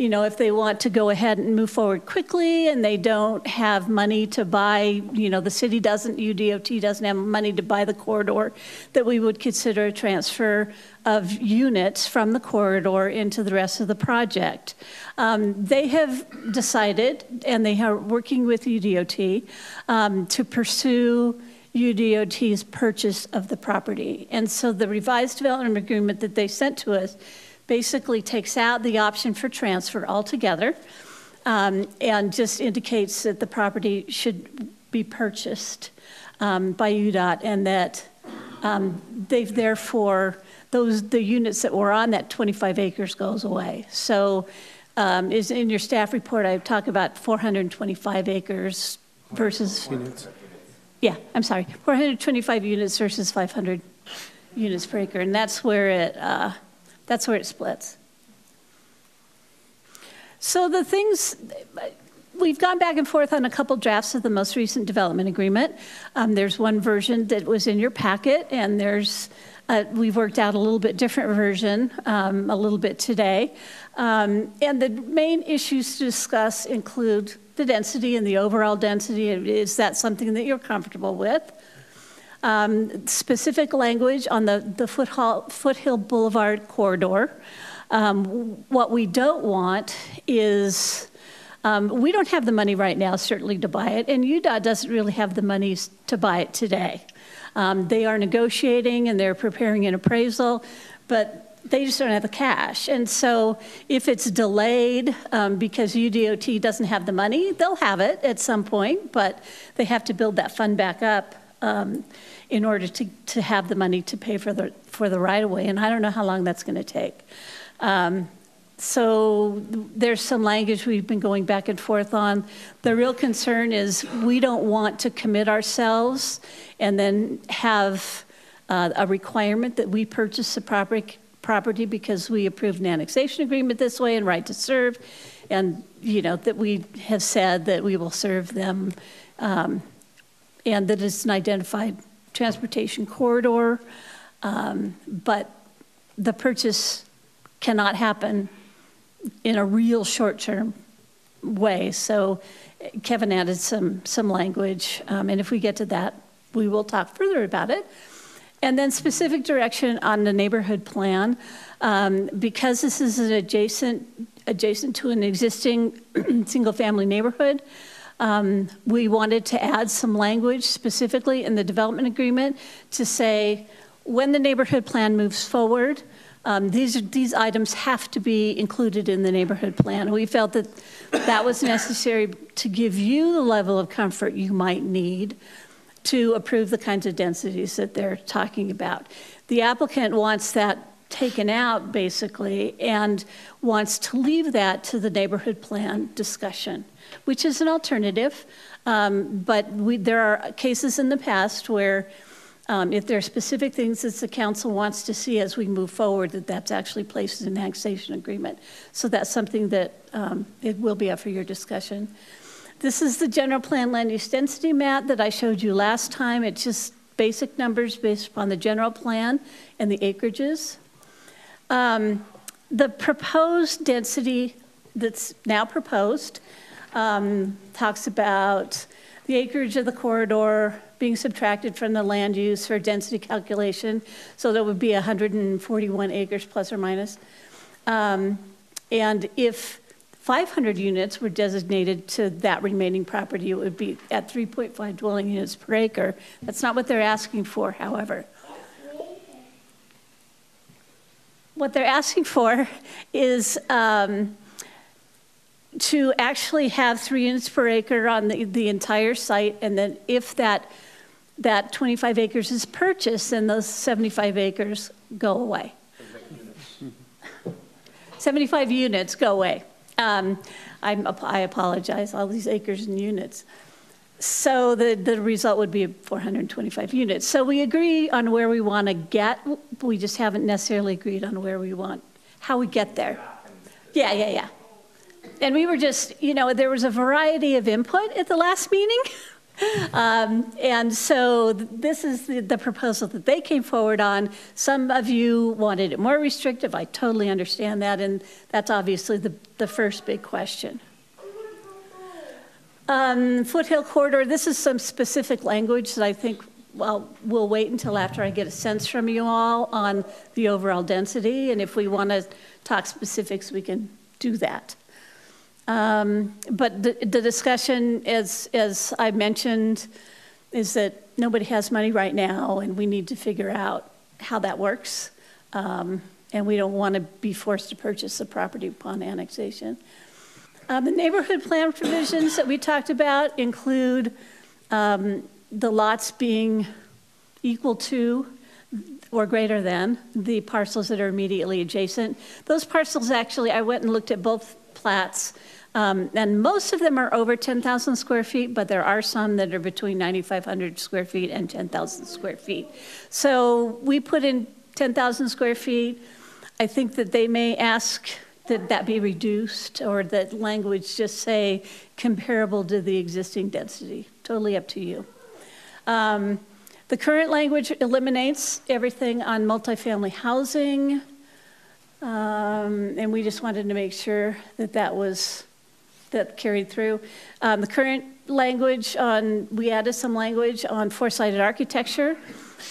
if they want to go ahead and move forward quickly and they don't have money to buy, the city doesn't, UDOT doesn't have money to buy the corridor, that we would consider a transfer of units from the corridor into the rest of the project. They have decided, and they are working with UDOT, to pursue UDOT's purchase of the property. And so the revised development agreement that they sent to us basically takes out the option for transfer altogether and just indicates that the property should be purchased by UDOT and that they've therefore, the units that were on that 25 acres goes away. So is in your staff report, I talk about 425 acres versus, yeah, I'm sorry, 425 units versus 500 units per acre. And that's where it splits. So the things, we've gone back and forth on a couple drafts of the most recent development agreement. There's one version that was in your packet, and we've worked out a little bit different version a little bit today. And the main issues to discuss include the density and the overall density. Is that something that you're comfortable with? Specific language on the Foothill Boulevard corridor. What we don't want is, we don't have the money right now, certainly, to buy it, and UDOT doesn't really have the money to buy it today. They are negotiating and they're preparing an appraisal, but they just don't have the cash. And so if it's delayed because UDOT doesn't have the money, they'll have it at some point, but they have to build that fund back up in order to have the money to pay for the right-of-way, and I don't know how long that's going to take. So there's some language we've been going back and forth on. The real concern is we don't want to commit ourselves and then have a requirement that we purchase the property because we approved an annexation agreement this way and right to serve, and that we have said that we will serve them and that it's an identified transportation corridor, but the purchase cannot happen in a real short-term way. So Kevin added some language, and if we get to that, we will talk further about it. And then specific direction on the neighborhood plan, because this is an adjacent to an existing single-family neighborhood. We wanted to add some language specifically in the development agreement to say when the neighborhood plan moves forward, these items have to be included in the neighborhood plan. We felt that that was necessary to give you the level of comfort you might need to approve the kinds of densities that they're talking about. The applicant wants that taken out, basically, and wants to leave that to the neighborhood plan discussion, which is an alternative. But there are cases in the past where if there are specific things that the council wants to see as we move forward, that's actually placed in an annexation agreement. So that's something that it will be up for your discussion. This is the general plan land use density map that I showed you last time. It's just basic numbers based upon the general plan and the acreages. The proposed density that's now proposed talks about the acreage of the corridor being subtracted from the land use for density calculation. So that would be 141 acres plus or minus. And if 500 units were designated to that remaining property, it would be at 3.5 dwelling units per acre. That's not what they're asking for, however. What they're asking for is to actually have 3 units per acre on the entire site, and then if that 25 acres is purchased, then those 75 acres go away. 75 units go away. I apologize, all these acres and units. So the result would be 425 units. So we agree on where we want to get, we just haven't necessarily agreed on where we want, how we get there. Yeah. And we were just, there was a variety of input at the last meeting. And so this is the proposal that they came forward on. Some of you wanted it more restrictive. I totally understand that, and that's obviously the first big question. Foothill corridor, this is some specific language that I think, well, we'll wait until after I get a sense from you all on the overall density, and if we want to talk specifics, we can do that. But the discussion, as I mentioned, is that nobody has money right now, and we need to figure out how that works. And we don't want to be forced to purchase the property upon annexation. The neighborhood plan provisions that we talked about include the lots being equal to or greater than the parcels that are immediately adjacent. Those parcels, actually, I went and looked at both plats. And most of them are over 10,000 square feet, but there are some that are between 9,500 square feet and 10,000 square feet. So we put in 10,000 square feet. I think that they may ask that that be reduced, or that language just say comparable to the existing density. Totally up to you. The current language eliminates everything on multifamily housing. And we just wanted to make sure that that carried through. The current language we added some language on four-sided architecture.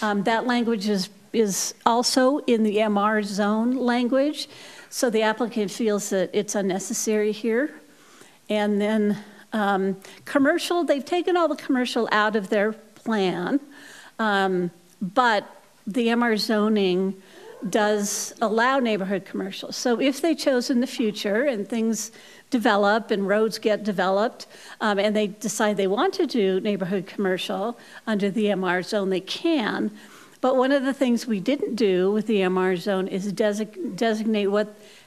That language is also in the MR zone language. So the applicant feels that it's unnecessary here. And then commercial, they've taken all the commercial out of their plan, but the MR zoning does allow neighborhood commercial. So if they chose in the future and things develop and roads get developed and they decide they want to do neighborhood commercial under the MR zone, they can. But one of the things we didn't do with the MR zone is designate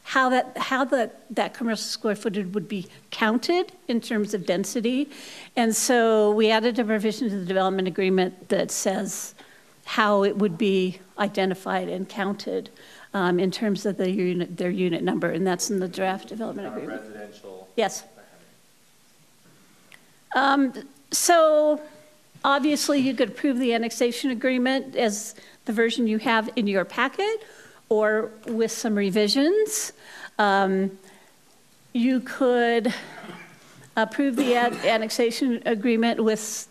how that commercial square footage would be counted in terms of density. And so we added a provision to the development agreement that says how it would be identified and counted in terms of their unit number, and that's in the draft development agreement. Residential. Yes. So obviously you could approve the annexation agreement as the version you have in your packet or with some revisions. You could approve the annexation agreement with,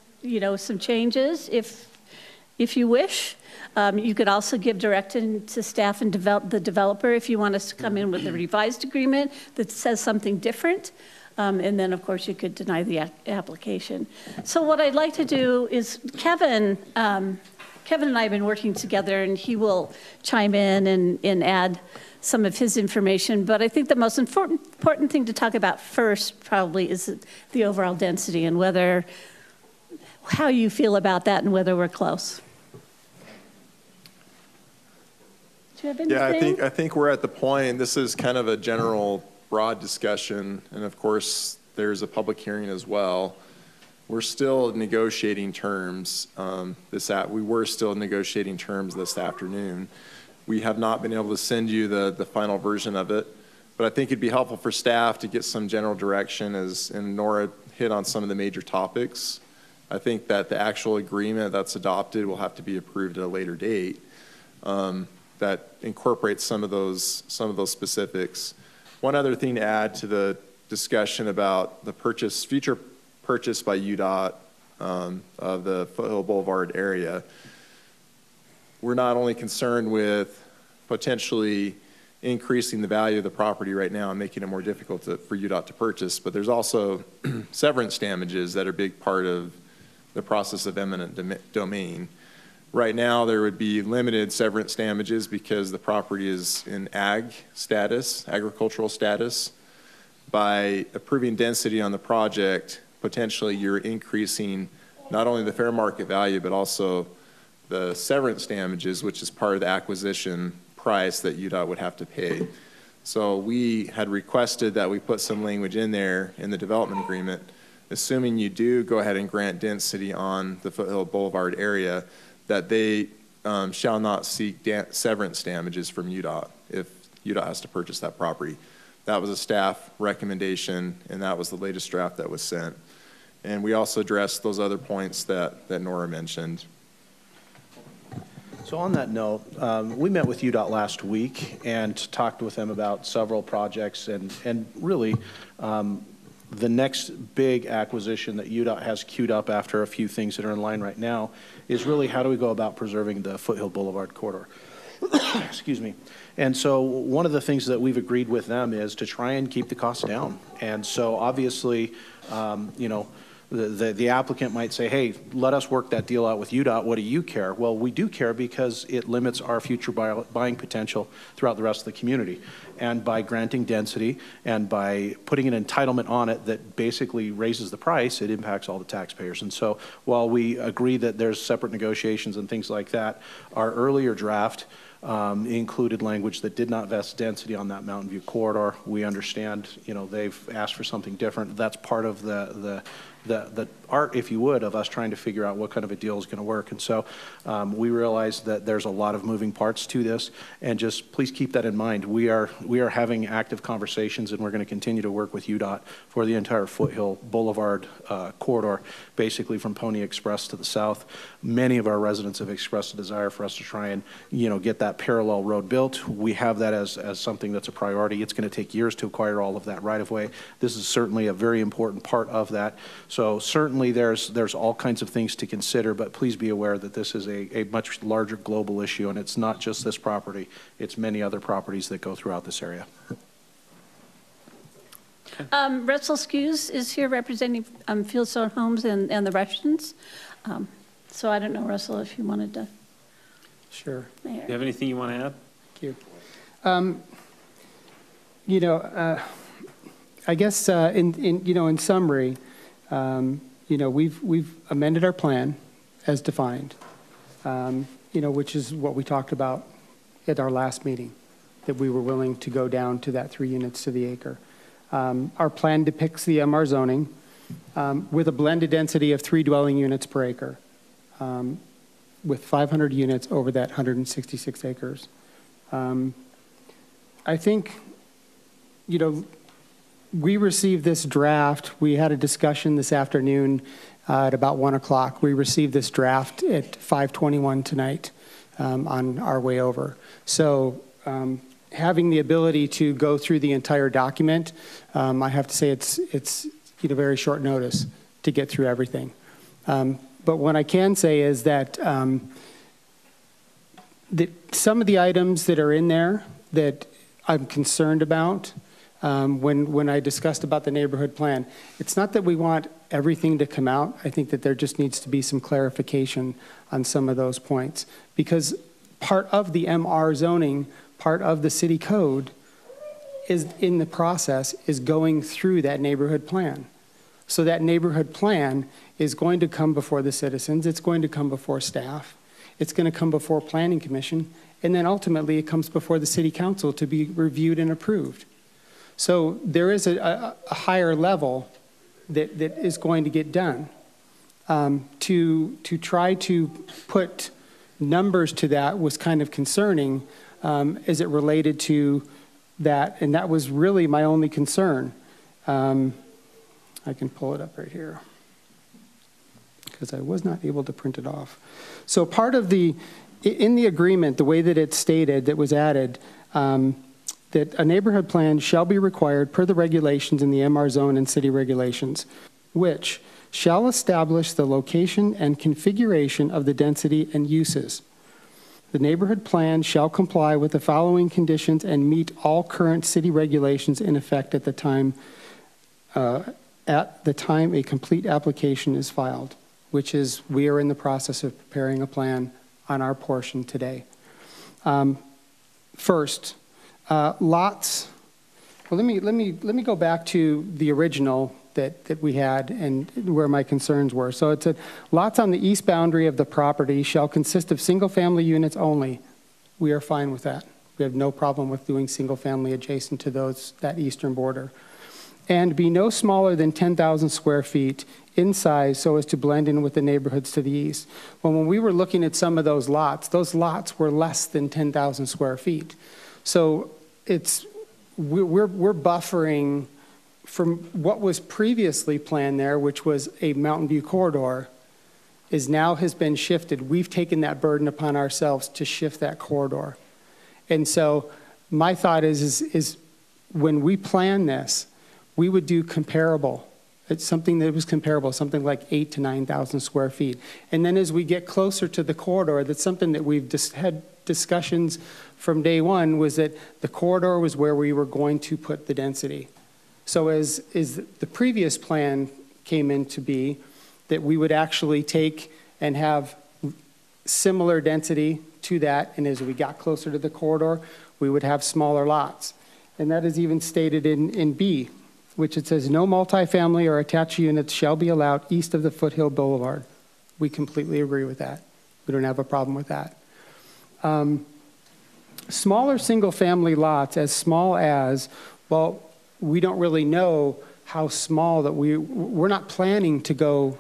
some changes if you wish. You could also give direction to staff and the developer if you want us to come in with a revised agreement that says something different. And then, of course, you could deny the application. So what I'd like to do is Kevin and I have been working together, and he will chime in and add some of his information. But I think the most important thing to talk about first probably is the overall density and how you feel about that and whether we're close. Do you have anything? Yeah, I think we're at the point, this is kind of a general broad discussion, and of course there's a public hearing as well. We're still negotiating terms. We were still negotiating terms this afternoon. We have not been able to send you the final version of it, but I think it'd be helpful for staff to get some general direction, and Nora hit on some of the major topics. I think that the actual agreement that's adopted will have to be approved at a later date that incorporates some of those specifics. One other thing to add to the discussion about the future purchase by UDOT of the Foothill Boulevard area. We're not only concerned with potentially increasing the value of the property right now and making it more difficult for UDOT to purchase, but there's also severance damages that are a big part of the process of eminent domain. Right now, there would be limited severance damages because the property is in agricultural status. By approving density on the project, potentially you're increasing not only the fair market value, but also the severance damages, which is part of the acquisition price that UDOT would have to pay. So we had requested that we put some language in there in the development agreement, assuming you do go ahead and grant density on the Foothill Boulevard area, that they shall not seek severance damages from UDOT if UDOT has to purchase that property. That was a staff recommendation, and that was the latest draft that was sent. And we also addressed those other points that Nora mentioned. So on that note, we met with UDOT last week and talked with them about several projects, and really the next big acquisition that UDOT has queued up after a few things that are in line right now is really how do we go about preserving the Foothill Boulevard corridor. Excuse me. And so one of the things that we've agreed with them is to try and keep the costs down. And so obviously, the applicant might say, hey, let us work that deal out with UDOT. What do you care? Well, we do care because it limits our future buying potential throughout the rest of the community. And by granting density and by putting an entitlement on it that basically raises the price, it impacts all the taxpayers. And so while we agree that there's separate negotiations and things like that, our earlier draft included language that did not vest density on that Mountain View corridor. We understand, they've asked for something different. That's part of the art, if you would, of us trying to figure out what kind of a deal is going to work. And so we realize that there's a lot of moving parts to this, and just please keep that in mind. We are having active conversations, and we're going to continue to work with UDOT for the entire Foothill Boulevard corridor, basically from Pony Express to the south. Many of our residents have expressed a desire for us to try and get that parallel road built. We have that as something that's a priority. It's going to take years to acquire all of that right of way. This is certainly a very important part of that. So certainly there's all kinds of things to consider, but please be aware that this is a much larger global issue, and it's not just this property. It's many other properties that go throughout this area. Russell Skews is here representing Fieldstone Homes and the Russians. So I don't know, Russell, if you wanted to. Sure. Do you have anything you want to add? Thank you. I guess in summary, we've amended our plan as defined, which is what we talked about at our last meeting, that we were willing to go down to that 3 units to the acre. Our plan depicts the MR zoning with a blended density of 3 dwelling units per acre, with 500 units over that 166 acres. I think, we received this draft. We had a discussion this afternoon, at about 1 o'clock. We received this draft at 5:21 tonight on our way over. So having the ability to go through the entire document, I have to say it's very short notice to get through everything. But what I can say is that, that some of the items that are in there that I'm concerned about, when I discussed about the neighborhood plan, it's not that we want everything to come out. I think that there just needs to be some clarification on some of those points, because part of the MR zoning, part of the city code is in the process is going through that neighborhood plan. So that neighborhood plan is going to come before the citizens, it's going to come before staff, it's going to come before planning commission, and then ultimately it comes before the city council to be reviewed and approved. So there is a higher level that is going to get done. To try to put numbers to that was kind of concerning as it related to that, and that was really my only concern. I can pull it up right here because I was not able to print it off. So part of in the agreement, the way that it's stated that was added, that a neighborhood plan shall be required per the regulations in the MR zone and city regulations, which shall establish the location and configuration of the density and uses. The neighborhood plan shall comply with the following conditions and meet all current city regulations in effect at the time a complete application is filed, which is we are in the process of preparing a plan on our portion today. First, lots. Well, let me go back to the original that we had and where my concerns were. So it said, lots on the east boundary of the property shall consist of single-family units only. We are fine with that. We have no problem with doing single-family adjacent to that eastern border. And be no smaller than 10,000 square feet in size so as to blend in with the neighborhoods to the east. Well, when we were looking at some of those lots were less than 10,000 square feet. So we're buffering from what was previously planned there, which was a Mountain View corridor, has been shifted. We've taken that burden upon ourselves to shift that corridor. And so my thought is when we plan this, we would do comparable. It's something that was comparable, something like 8,000 to 9,000 square feet. And then as we get closer to the corridor, that's something that we've had discussions from day one, was that the corridor was where we were going to put the density. So as the previous plan came into be, that we would actually take and have similar density to that, and as we got closer to the corridor, we would have smaller lots. And that is even stated in B, which it says, no multifamily or attached units shall be allowed east of the Foothill Boulevard. We completely agree with that. We don't have a problem with that. Smaller single-family lots, as small as, well, we don't really know how small that we're not planning to go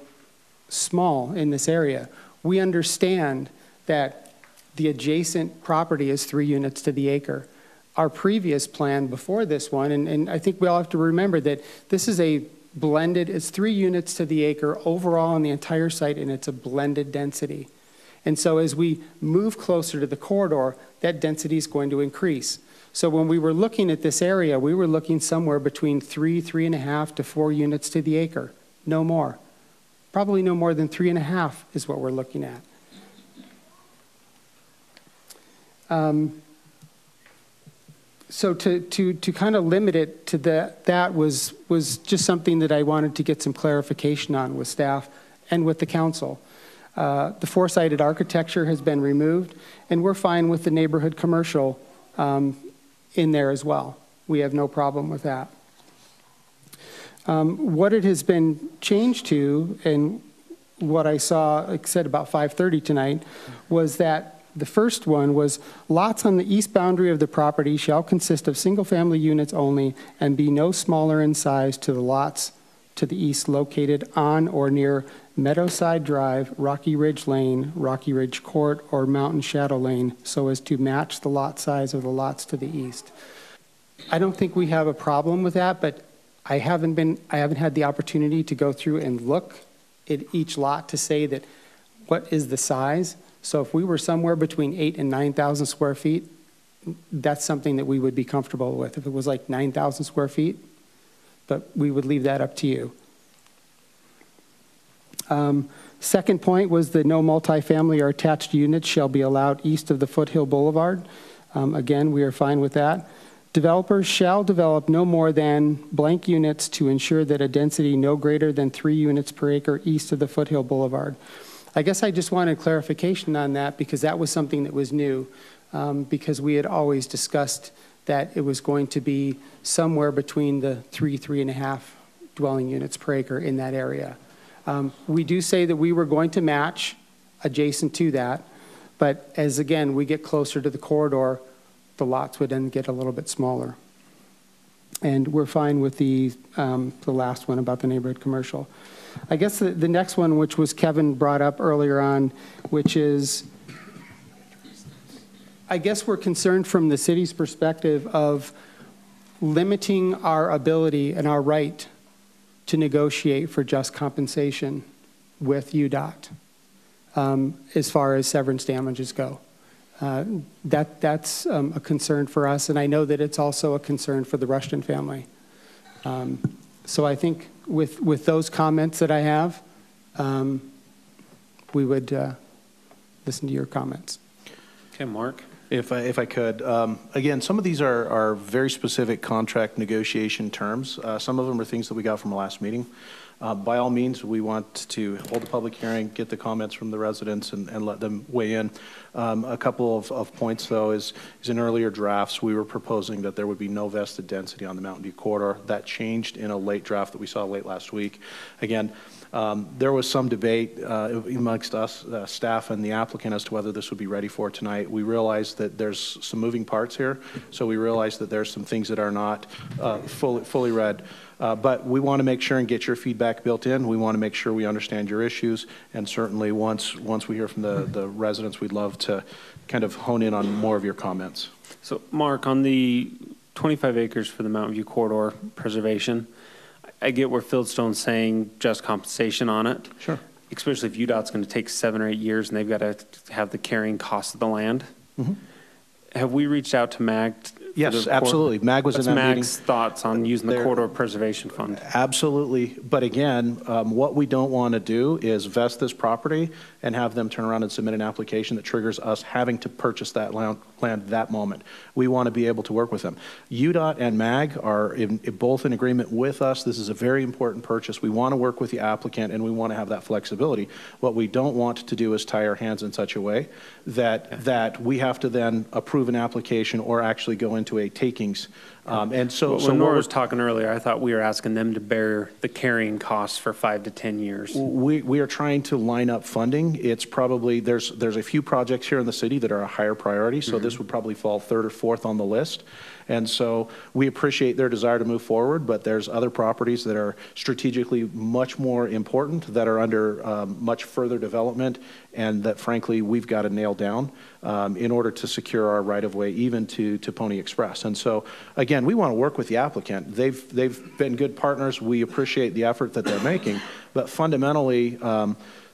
small in this area. We understand that the adjacent property is 3 units to the acre. Our previous plan before this one, and I think we all have to remember that this is a blended, it's 3 units to the acre overall on the entire site, and it's a blended density. And so as we move closer to the corridor, that density is going to increase. So when we were looking at this area, we were looking somewhere between 3.5 to 4 units to the acre, no more. Probably no more than 3.5 is what we're looking at. So to kind of limit it to that was just something that I wanted to get some clarification on with staff and with the council. The four-sided architecture has been removed, and we're fine with the neighborhood commercial in there as well. We have no problem with that. What it has been changed to, and what I saw, like I said, about 5:30 tonight, was that the first one was lots on the east boundary of the property shall consist of single-family units only and be no smaller in size to the lots to the east located on or near Meadowside Drive, Rocky Ridge Lane, Rocky Ridge Court, or Mountain Shadow Lane, so as to match the lot size of the lots to the east. I don't think we have a problem with that, but I haven't had the opportunity to go through and look each lot to say that what is the size. So if we were somewhere between 8,000 and 9,000 square feet, that's something that we would be comfortable with. If it was like 9,000 square feet, but we would leave that up to you. Second point was that no multifamily or attached units shall be allowed east of the Foothill Boulevard. Again, we are fine with that. Developers shall develop no more than blank units to ensure that a density no greater than 3 units per acre east of the Foothill Boulevard. I guess I just wanted clarification on that because that was something that was new, because we had always discussed that it was going to be somewhere between the 3.5 dwelling units per acre in that area. We do say that we were going to match adjacent to that, but as again, we get closer to the corridor, the lots would then get a little bit smaller. And we're fine with the last one about the neighborhood commercial. I guess the next one, which was Kevin brought up earlier on, which is, I guess we're concerned from the city's perspective of limiting our ability and our right to negotiate for just compensation with UDOT as far as severance damages go. That's a concern for us, and I know that it's also a concern for the Rushton family. So I think with those comments that I have, we would listen to your comments. Okay, Mark. If I could, again, some of these are very specific contract negotiation terms. Some of them are things that we got from the last meeting. By all means, we want to hold a public hearing, get the comments from the residents, and let them weigh in. A couple of points, though, is in earlier drafts, we were proposing that there would be no vested density on the Mountain View corridor. That changed in a late draft that we saw late last week. Again, there was some debate amongst us, staff and the applicant, as to whether this would be ready for tonight. We realized that there's some moving parts here, so we realized that there's some things that are not fully read. But we want to make sure and get your feedback built in. We want to make sure we understand your issues, and certainly once we hear from the residents, we'd love to kind of hone in on more of your comments. So, Mark, on the 25 acres for the Mountain View corridor preservation, I get where Fieldstone's saying just compensation on it. Sure. Especially if UDOT's going to take 7 or 8 years and they've got to have the carrying cost of the land. Mm-hmm. Have we reached out to MAG? Yes, absolutely. MAG was in that meeting. What's MAG's thoughts on using the corridor preservation fund? Absolutely. But again, what we don't want to do is vest this property and have them turn around and submit an application that triggers us having to purchase that land that moment. We want to be able to work with them. UDOT and MAG are both in agreement with us. This is a very important purchase. We want to work with the applicant, and we want to have that flexibility. What we don't want to do is tie our hands in such a way that we have to then approve an application or actually go into a takings. And so when Nora was talking earlier, I thought we were asking them to bear the carrying costs for 5 to 10 years. We are trying to line up funding. It's probably, there's a few projects here in the city that are a higher priority, so this would probably fall 3rd or 4th on the list. And so we appreciate their desire to move forward, but there's other properties that are strategically much more important, that are under much further development, and that frankly we've got to nail down in order to secure our right-of-way even to Pony Express. And so again, we want to work with the applicant. They've been good partners. We appreciate the effort that they're making, but fundamentally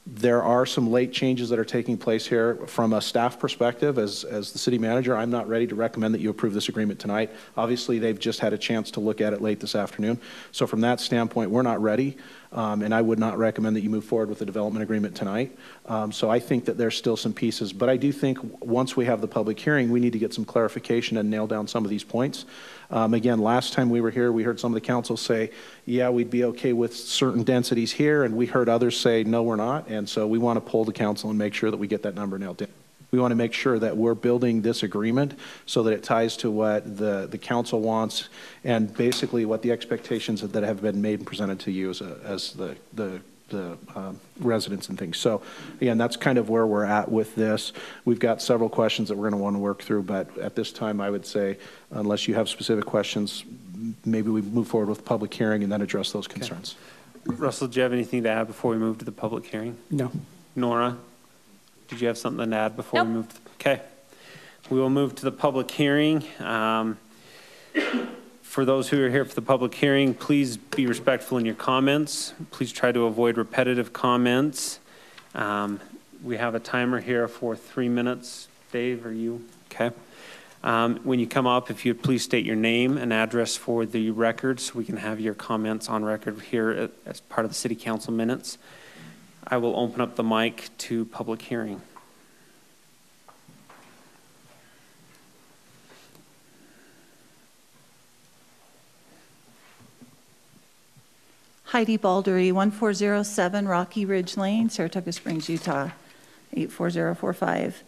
there are some late changes that are taking place here. From a staff perspective, as the city manager, I'm not ready to recommend that you approve this agreement tonight. Obviously, they've just had a chance to look at it late this afternoon. So from that standpoint, we're not ready, and I would not recommend that you move forward with the development agreement tonight. So I think that there's still some pieces, but I do think once we have the public hearing, we need to get some clarification and nail down some of these points. Again, last time we were here, we heard some of the council say, yeah, we'd be okay with certain densities here, and we heard others say, no, we're not. And so we want to poll the council and make sure that we get that number nailed down. We want to make sure that we're building this agreement so that it ties to what the council wants and basically what the expectations that have been made and presented to you as the residents and things. So again, that's kind of where we're at with this. We've got several questions that we're going to want to work through, but at this time I would say unless you have specific questions, maybe we move forward with public hearing and then address those concerns. Okay. Russell, do you have anything to add before we move to the public hearing? No. Nora, did you have something to add before we move to the, okay. We will move to the public hearing. For those who are here for the public hearing, please be respectful in your comments. Please try to avoid repetitive comments. We have a timer here for 3 minutes. Dave, are you okay? When you come up, if you'd please state your name and address for the record so we can have your comments on record here as part of the city council minutes. I will open up the mic to public hearing. Heidi Baldery, 1407 Rocky Ridge Lane, Saratoga Springs, Utah, 84045.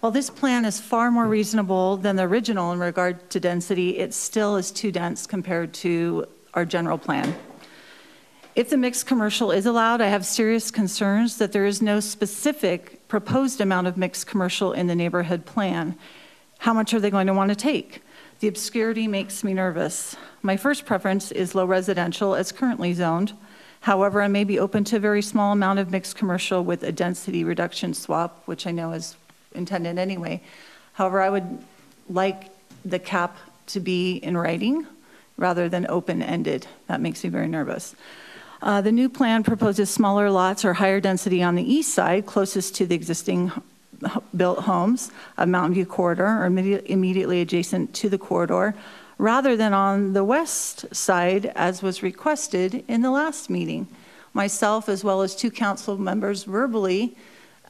While this plan is far more reasonable than the original in regard to density, it still is too dense compared to our general plan. If the mixed commercial is allowed, I have serious concerns that there is no specific proposed amount of mixed commercial in the neighborhood plan. How much are they going to want to take? The obscurity makes me nervous. My first preference is low residential as currently zoned. However, I may be open to a very small amount of mixed commercial with a density reduction swap, which I know is intended anyway. However, I would like the cap to be in writing rather than open-ended. That makes me very nervous. The new plan proposes smaller lots or higher density on the east side, closest to the existing built homes of Mountain View Corridor or immediately adjacent to the corridor, rather than on the west side as was requested in the last meeting. Myself, as well as 2 council members verbally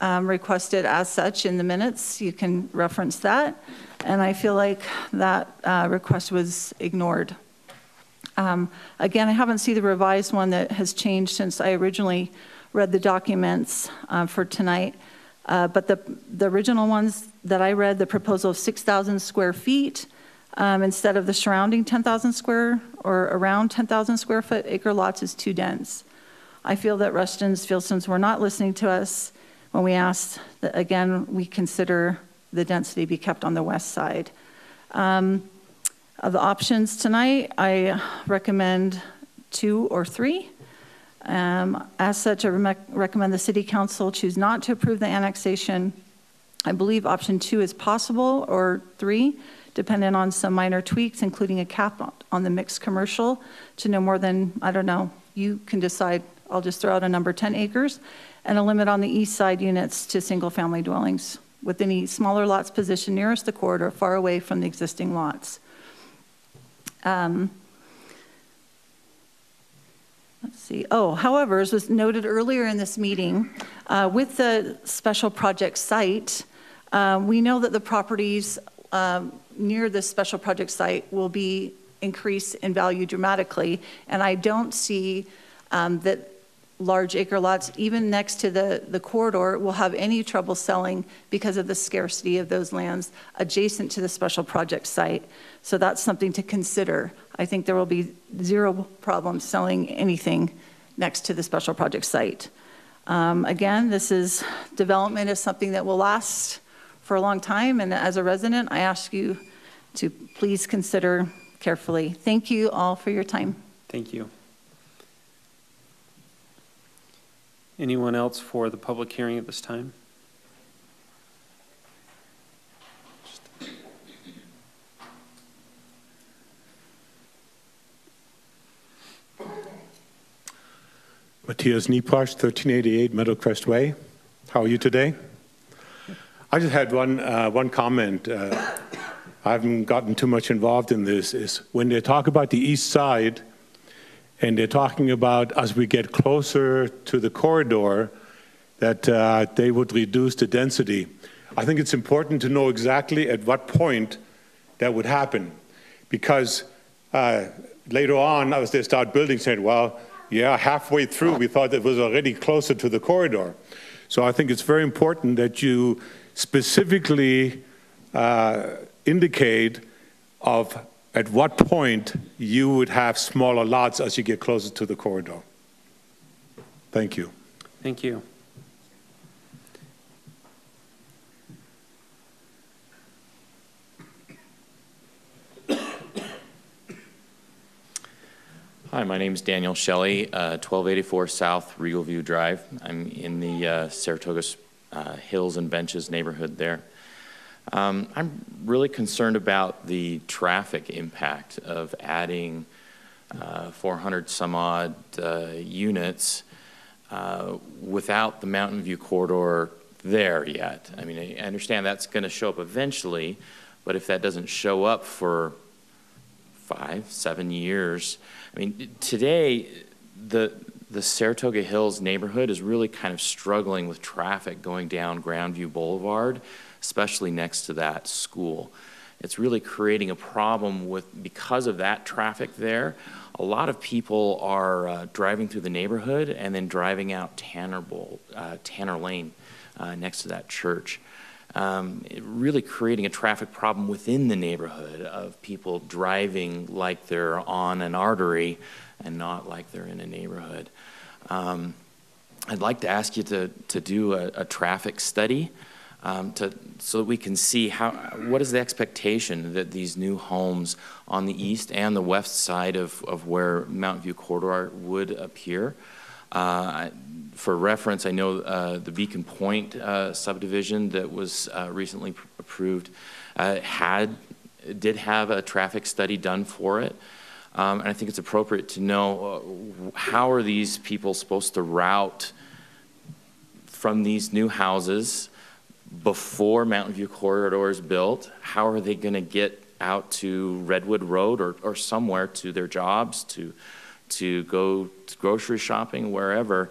requested as such in the minutes. You can reference that. And I feel like that request was ignored. Again, I haven't seen the revised one that has changed since I originally read the documents for tonight. But the original ones that I read, the proposal of 6,000 square feet instead of the surrounding 10,000 square or around 10,000 square foot acre lots is too dense. I feel that Ruston's Fieldsons were not listening to us when we asked that, again, we consider the density be kept on the west side. Of the options tonight, I recommend 2 or 3. As such, I recommend the City Council choose not to approve the annexation. I believe option 2 is possible, or 3, depending on some minor tweaks, including a cap on the mixed commercial to no more than, I don't know, you can decide. I'll just throw out a number, 10 acres, and a limit on the east side units to single-family dwellings, with any smaller lots positioned nearest the corridor, far away from the existing lots. Let's see. Oh, however, as was noted earlier in this meeting, with the special project site, we know that the properties near the special project site will be increased in value dramatically, and I don't see that large acre lots, even next to the corridor, will have any trouble selling because of the scarcity of those lands adjacent to the special project site. So that's something to consider. I think there will be 0 problem selling anything next to the special project site. Again, development is something that will last for a long time, and as a resident, I ask you to please consider carefully. Thank you all for your time. Thank you. Anyone else for the public hearing at this time? Matthias Nieposch, 1388 Meadowcrest Way. How are you today? I just had one comment. I haven't gotten too much involved in this, is when they talk about the east side, and they're talking about as we get closer to the corridor, that they would reduce the density. I think it's important to know exactly at what point that would happen, because later on, as they start building, saying, well, yeah, halfway through, we thought it was already closer to the corridor. So I think it's very important that you specifically indicate of at what point you would have smaller lots as you get closer to the corridor. Thank you. Thank you. Hi, my name is Daniel Shelley, 1284 South Regal View Drive. I'm in the Saratoga Hills and Benches neighborhood there. I'm really concerned about the traffic impact of adding 400 some odd units without the Mountain View corridor there yet. I mean, I understand that's going to show up eventually, but if that doesn't show up for 5-7 years, I mean, today the Saratoga Hills neighborhood is really kind of struggling with traffic going down Grandview Boulevard, especially next to that school. It's really creating a problem because of that traffic there. A lot of people are driving through the neighborhood and then driving out Tanner Lane next to that church. Really creating a traffic problem within the neighborhood of people driving like they're on an artery and not like they're in a neighborhood. I'd like to ask you to do a traffic study so that we can see what is the expectation that these new homes on the east and the west side of where Mountain View Corridor would appear. For reference, I know the Beacon Point subdivision that was recently approved did have a traffic study done for it. And I think it's appropriate to know how are these people supposed to route from these new houses before Mountain View Corridor is built. How are they going to get out to Redwood Road or somewhere to their jobs, to go grocery shopping, wherever?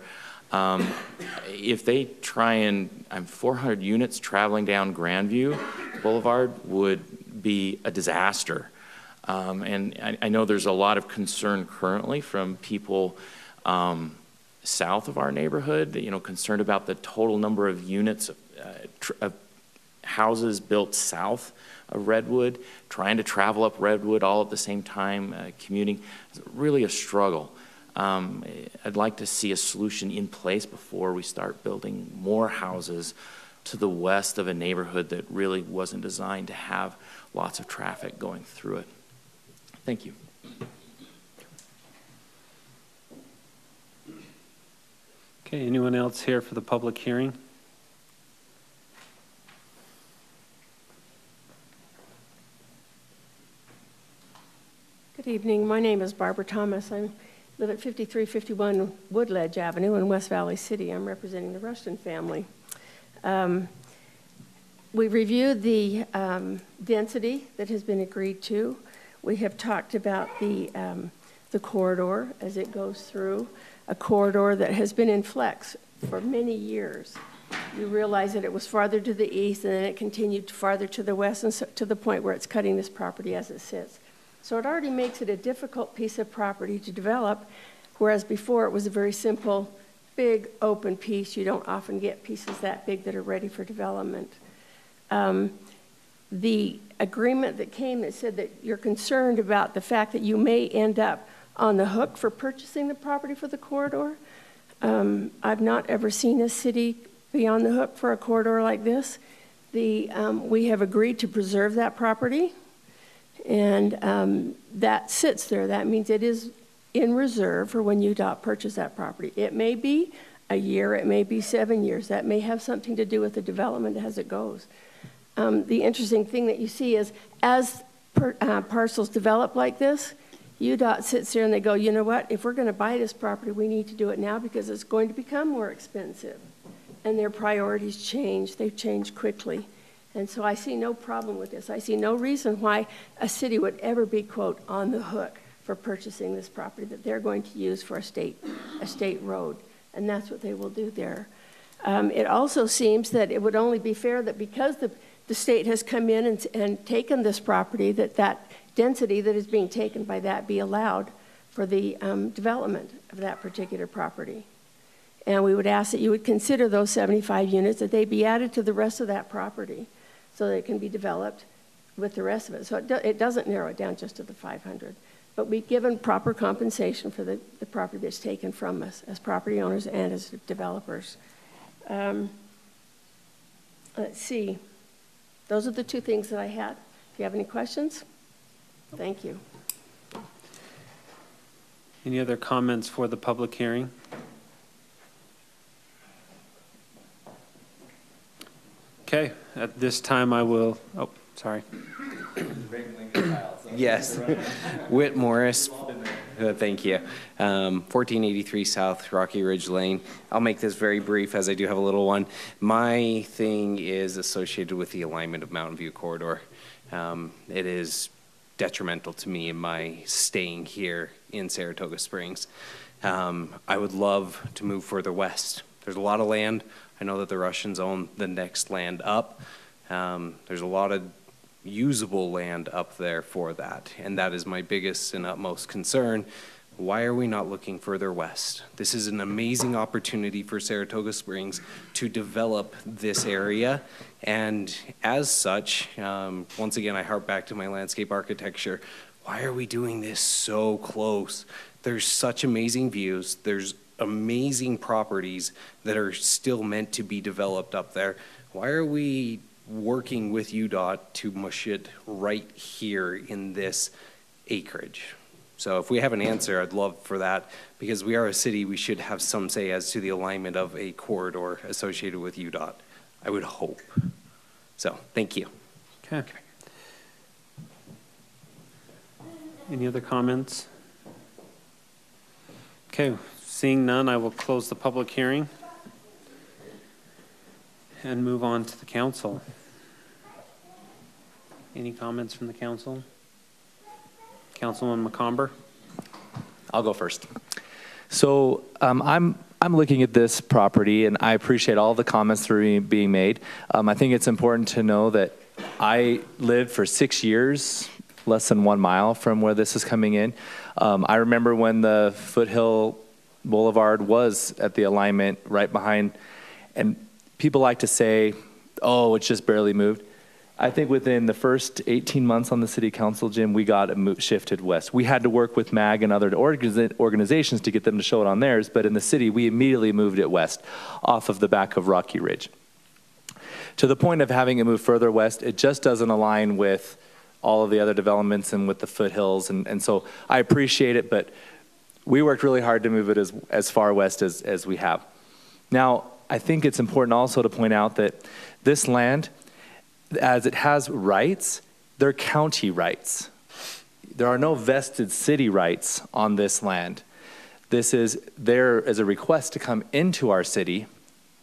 If they try and 400 units traveling down Grandview Boulevard would be a disaster. And I know there's a lot of concern currently from people south of our neighborhood, concerned about the total number of units of houses built south of Redwood, trying to travel up Redwood all at the same time, commuting. It's really a struggle. I'd like to see a solution in place before we start building more houses to the west of a neighborhood that really wasn't designed to have lots of traffic going through it. Thank you. Okay, anyone else here for the public hearing? Good evening. My name is Barbara Thomas. I live at 5351 Woodledge Avenue in West Valley City. I'm representing the Rushton family. We reviewed the density that has been agreed to. We have talked about the corridor as it goes through, a corridor that has been in flex for many years. You realize that it was farther to the east and then it continued farther to the west and so, to the point where it's cutting this property as it sits. So it already makes it a difficult piece of property to develop, whereas before it was a very simple, big open piece. You don't often get pieces that big that are ready for development. The agreement that came that said that you're concerned about the fact that you may end up on the hook for purchasing the property for the corridor. I've not ever seen a city be on the hook for a corridor like this. We have agreed to preserve that property, and that sits there. That means it is in reserve for when you purchase that property. It may be a year, it may be 7 years. That may have something to do with the development as it goes. The interesting thing that you see is as parcels develop like this, UDOT sits there and they go, you know what, if we're going to buy this property, we need to do it now because it's going to become more expensive. And their priorities change. They've changed quickly. And so I see no problem with this. I see no reason why a city would ever be, quote, on the hook for purchasing this property that they're going to use for a state road. And that's what they will do there. It also seems that it would only be fair that because the state has come in and taken this property, that density that is being taken by that be allowed for the development of that particular property. And we would ask that you would consider those 75 units, that they be added to the rest of that property so that it can be developed with the rest of it. So it doesn't narrow it down just to the 500. But we've given proper compensation for the property that's taken from us as property owners and as developers. Let's see. Those are the two things that I had. If you have any questions, thank you. Any other comments for the public hearing? Okay, at this time I will, oh, sorry. Yes. Whit Morris, thank you. 1483 South Rocky Ridge Lane. I'll make this very brief as I do have a little one. My thing is associated with the alignment of Mountain View Corridor. It is detrimental to me in my staying here in Saratoga Springs. I would love to move further west. There's a lot of land. I know that the Russians own the next land up. There's a lot of usable land up there for that, and that is my biggest and utmost concern. Why are we not looking further west? This is an amazing opportunity for Saratoga Springs to develop this area, and as such, once again, I harp back to my landscape architecture. Why are we doing this so close? There's such amazing views. There's amazing properties that are still meant to be developed up there. Why are we working with UDOT to mush it right here in this acreage? So if we have an answer, I'd love for that, because we are a city, we should have some say as to the alignment of a corridor associated with UDOT. I would hope. So, thank you. Okay. Any other comments? Okay, seeing none, I will close the public hearing and move on to the council. Any comments from the council? Councilman McComber? I'll go first. So I'm looking at this property, and I appreciate all the comments that are being made. I think it's important to know that I lived for 6 years, less than 1 mile from where this is coming in. I remember when the Foothill Boulevard was at the alignment right behind, and people like to say, oh, it's just barely moved. I think within the first 18 months on the city council, Jim, we got it shifted west. We had to work with MAG and other organizations to get them to show it on theirs, but in the city, we immediately moved it west off of the back of Rocky Ridge. To the point of having it move further west, it just doesn't align with all of the other developments and with the foothills, and so I appreciate it, but we worked really hard to move it as far west as we have. Now, I think it's important also to point out that this land, as it has rights, they're county rights. There are no vested city rights on this land. This is there as a request to come into our city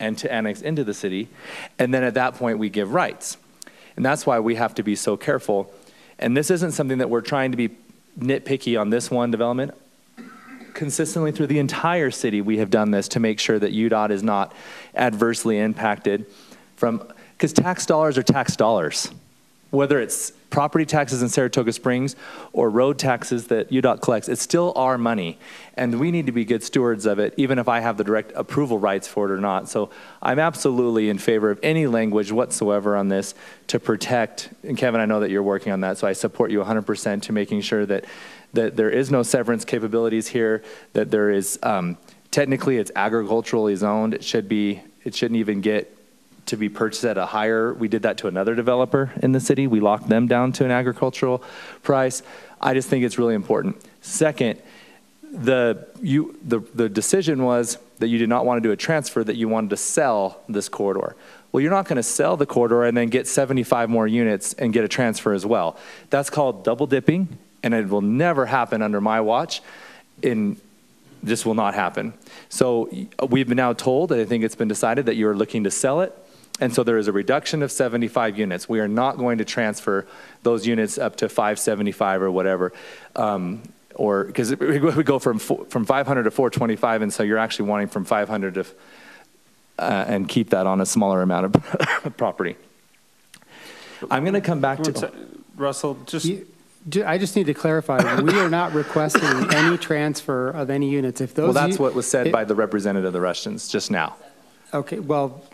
and to annex into the city, and then at that point we give rights. And that's why we have to be so careful. And this isn't something that we're trying to be nitpicky on this one development. Consistently through the entire city, we have done this to make sure that UDOT is not adversely impacted from, because tax dollars are tax dollars. Whether it's property taxes in Saratoga Springs or road taxes that UDOT collects, it's still our money. And we need to be good stewards of it, even if I have the direct approval rights for it or not. So I'm absolutely in favor of any language whatsoever on this to protect, and Kevin, I know that you're working on that, so I support you 100% to making sure that there is no severance capabilities here, that there is, technically it's agriculturally zoned. It shouldn't even get to be purchased at a higher, we did that to another developer in the city. We locked them down to an agricultural price. I just think it's really important. Second, the decision was that you did not want to do a transfer, that you wanted to sell this corridor. Well, you're not going to sell the corridor and then get 75 more units and get a transfer as well. That's called double dipping, and it will never happen under my watch. This will not happen. So we've been now told, and I think it's been decided, that you're looking to sell it. And so there is a reduction of 75 units. We are not going to transfer those units up to 575 or whatever, or because we go from 500 to 425, and so you're actually wanting from 500 to, and keep that on a smaller amount of property. I'm going to come back to Russell. I just need to clarify. We are not requesting any transfer of any units. If those, well, that's what was said by the representative of the Russians just now. Okay. Well,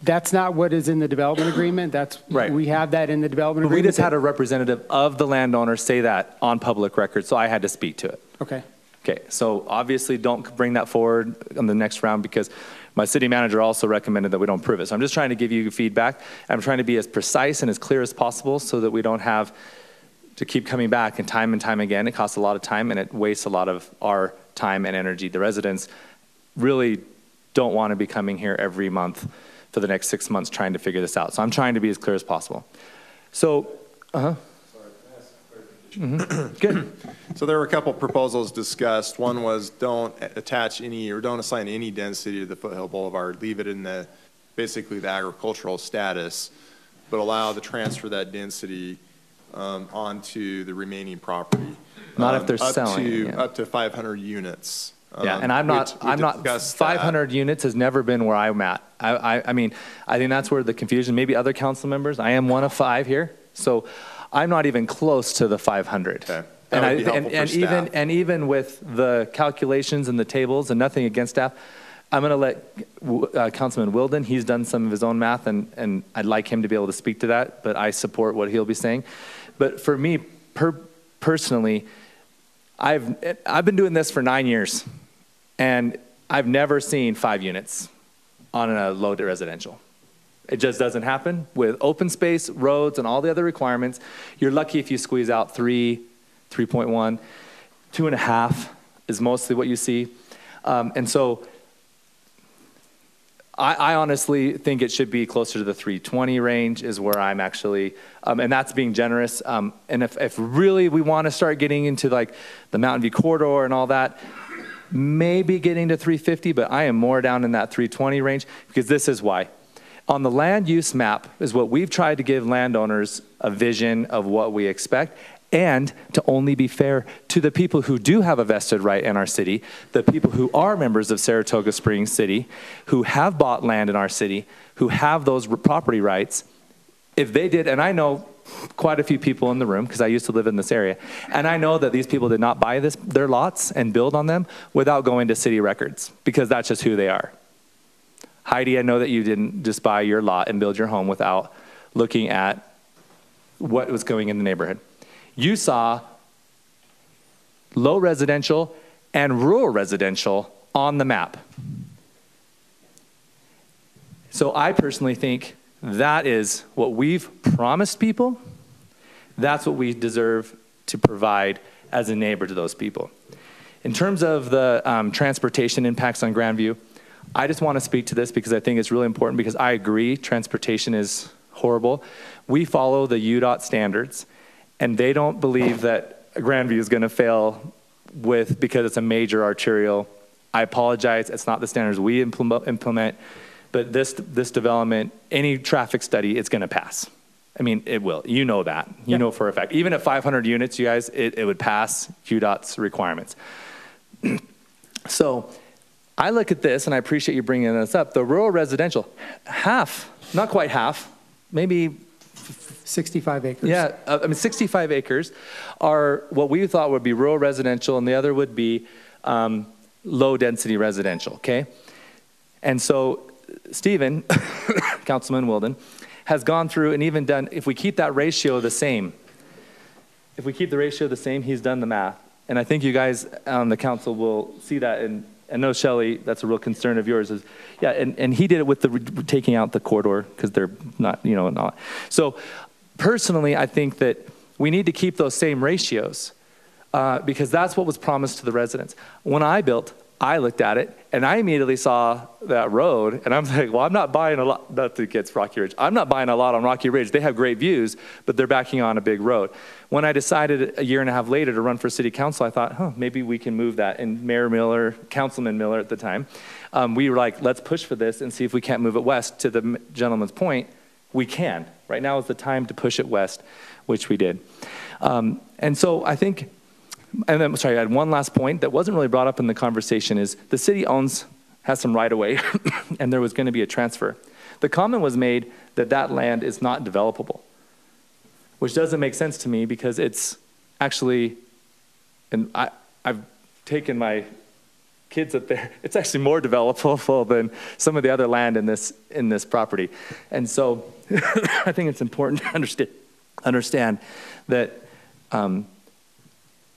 that's not what is in the development agreement. That's right. We have that in the development agreement. We just had a representative of the landowner say that on public record, so I had to speak to it. Okay. Okay. So obviously, don't bring that forward on the next round, because my city manager also recommended that we don't prove it. So I'm just trying to give you feedback. I'm trying to be as precise and as clear as possible so that we don't have to keep coming back and time again. It costs a lot of time, and it wastes a lot of our time and energy. The residents really don't want to be coming here every month for the next 6 months trying to figure this out. So I'm trying to be as clear as possible. So, Good. So there were a couple proposals discussed. One was don't attach any or don't assign any density to the Foothill Boulevard. Leave it in the basically the agricultural status, but allow the transfer of that density onto the remaining property. Not if they're selling it, yeah. Up to 500 units. Yeah, and I'm not 500 units has never been where I'm at. I mean, I think that's where the confusion, maybe other council members, I am one of 5 here. So I'm not even close to the 500. Okay. And even with the calculations and the tables and nothing against staff, I'm going to let Councilman Wilden, he's done some of his own math and I'd like him to be able to speak to that, but I support what he'll be saying. But for me personally, I've been doing this for 9 years and I've never seen 5 units on a low residential. It just doesn't happen. With open space, roads, and all the other requirements, you're lucky if you squeeze out 3, 3.1, 2.5 is mostly what you see. And so I honestly think it should be closer to the 320 range is where I'm actually, and that's being generous. And if really we want to start getting into like the Mountain View corridor and all that, maybe getting to 350, but I am more down in that 320 range because this is why. On the land use map is what we've tried to give landowners a vision of what we expect and to only be fair to the people who do have a vested right in our city, the people who are members of Saratoga Springs City, who have bought land in our city, who have those property rights. If they did, and I know quite a few people in the room because I used to live in this area, and I know that these people did not buy their lots and build on them without going to city records because that's just who they are. Heidi, I know that you didn't just buy your lot and build your home without looking at what was going in the neighborhood. You saw low residential and rural residential on the map. So I personally think that is what we've promised people. That's what we deserve to provide as a neighbor to those people. In terms of the transportation impacts on Grandview, I just want to speak to this because I think it's really important because I agree transportation is horrible. We follow the UDOT standards and they don't believe that Grandview is going to fail because it's a major arterial. I apologize, it's not the standards we implement, but this development, any traffic study, it's going to pass. I mean, it will. You know that. You know for a fact. Even at 500 units, you guys, it would pass UDOT's requirements. So I look at this, and I appreciate you bringing this up. The rural residential, half, not quite half, maybe 65 acres. Yeah, I mean 65 acres are what we thought would be rural residential, and the other would be low density residential, okay? And so Stephen, Councilman Wilden, has gone through and even done, if we keep that ratio the same, he's done the math. And I think you guys on the council will see that, and I know Shelley, that's a real concern of yours. Yeah, and he did it with taking out the corridor because they're not, not. So personally, I think that we need to keep those same ratios because that's what was promised to the residents. When I built, I looked at it and I immediately saw that road and I'm like, well, I'm not buying a lot, not the kids Rocky Ridge. I'm not buying a lot on Rocky Ridge. They have great views, but they're backing on a big road. When I decided a year and a half later to run for city council, I thought, maybe we can move that. And Mayor Miller, Councilman Miller at the time, we were like, let's push for this and see if we can't move it west. To the gentleman's point, we can. Right now is the time to push it west, which we did. And so I think, and then, sorry, I had one last point that wasn't really brought up in the conversation is the city has some right of way and there was going to be a transfer. The comment was made that that land is not developable, which doesn't make sense to me because it's actually, and I've taken my kids up there, it's actually more developable than some of the other land in this property. And so I think it's important to understand that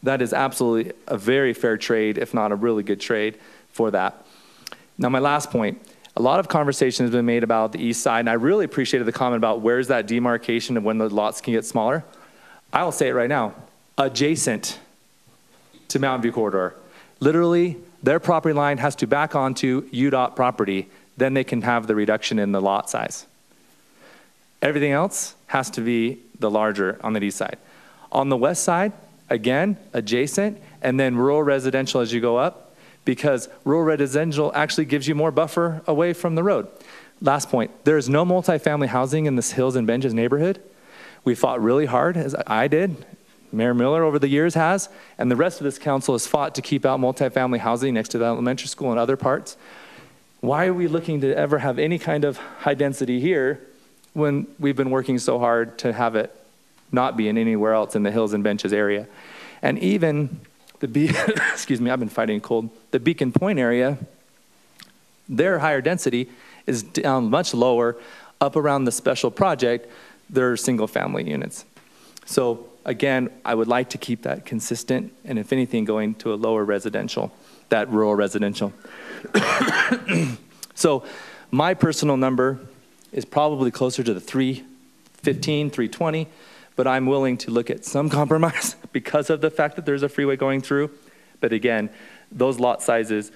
that is absolutely a very fair trade, if not a really good trade for that. Now, my last point, a lot of conversation has been made about the east side, and I really appreciated the comment about where's that demarcation of when the lots can get smaller. I will say it right now, adjacent to Mountain View Corridor. Literally, their property line has to back onto UDOT property then they can have the reduction in the lot size. Everything else has to be the larger on the east side. On the west side, again, adjacent, and then rural residential as you go up, because rural residential actually gives you more buffer away from the road. Last point, there is no multifamily housing in this Hills and Benches neighborhood. We fought really hard, as I did, Mayor Miller over the years has, and the rest of this council has fought to keep out multifamily housing next to the elementary school and other parts. Why are we looking to ever have any kind of high density here when we've been working so hard to have it not be in anywhere else in the Hills and Benches area? And even excuse me, I've been fighting cold. The Beacon Point area, their higher density is down much lower. Up around the special project, they're single family units. So again, I would like to keep that consistent, and if anything, going to a lower residential, that rural residential. So my personal number is probably closer to the 315, 320, but I'm willing to look at some compromise because of the fact that there's a freeway going through. But again, those lot sizes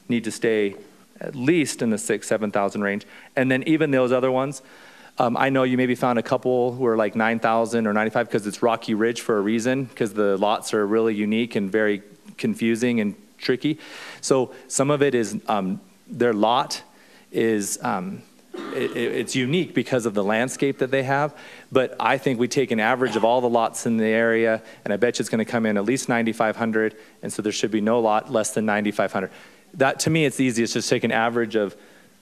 need to stay at least in the 6,000, 7,000 range. And then even those other ones, I know you maybe found a couple who are like 9,000 or 95 because it's Rocky Ridge for a reason, because the lots are really unique and very confusing and tricky. So some of it is, their lot is, it's unique because of the landscape that they have. But I think we take an average of all the lots in the area, and I bet you it's going to come in at least 9,500, and so there should be no lot less than 9,500. That, to me, it's the easiest. Just take an average of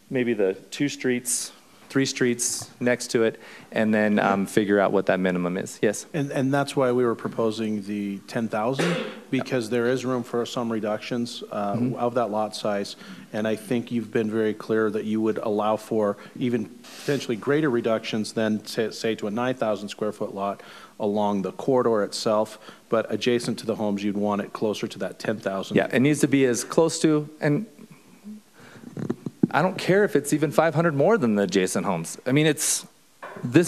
maybe the 2 streets, 3 streets next to it, and then figure out what that minimum is. Yes? And that's why we were proposing the 10,000, because there is room for some reductions of that lot size. And I think you've been very clear that you would allow for even potentially greater reductions than, say to a 9,000 square foot lot along the corridor itself, but adjacent to the homes, you'd want it closer to that 10,000. Yeah, it needs to be as close to, and I don't care if it's even 500 more than the adjacent homes. I mean, this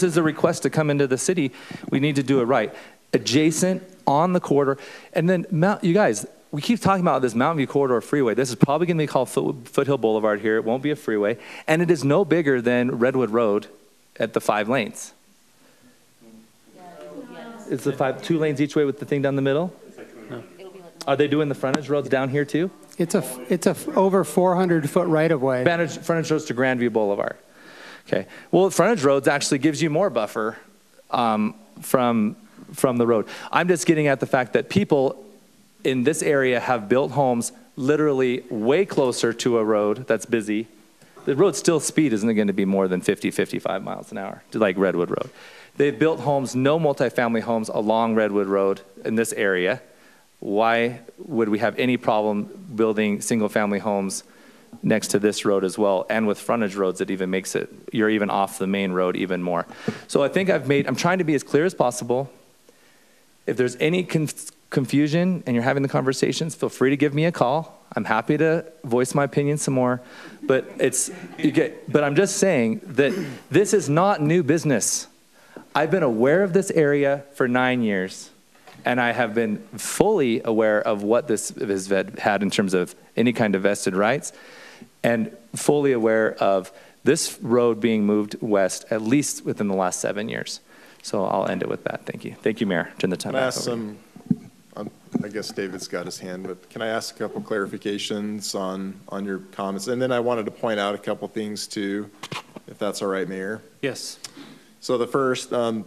is a request to come into the city. We need to do it right. Adjacent, on the corridor, and then, you guys, we keep talking about this Mountain View Corridor Freeway. This is probably going to be called Foothill Boulevard here. It won't be a freeway, and it is no bigger than Redwood Road at the 5 lanes. It's the 2 lanes each way with the thing down the middle? No. Are they doing the frontage roads down here too? It's a over 400-foot right-of-way. Frontage roads to Grandview Boulevard. Okay. Well, frontage roads actually gives you more buffer from the road. I'm just getting at the fact that people in this area have built homes literally way closer to a road that's busy. The road still speed isn't going to be more than 50, 55 miles an hour, like Redwood Road. They've built homes, no multifamily homes along Redwood Road in this area. Why would we have any problem building single-family homes next to this road as well, and with frontage roads that even makes it, you're even off the main road even more. So I think I'm trying to be as clear as possible. If there's any confusion and you're having the conversations, feel free to give me a call. I'm happy to voice my opinion some more, but but I'm just saying that this is not new business. I've been aware of this area for 9 years, and I have been fully aware of what this has had in terms of any kind of vested rights, and fully aware of this road being moved west at least within the last 7 years. So I'll end it with that. Thank you. Thank you, Mayor. Turn the time back over. I guess David's got his hand, but can I ask a couple clarifications on your comments? And then I wanted to point out a couple things too, if that's all right, Mayor. Yes. So the first, the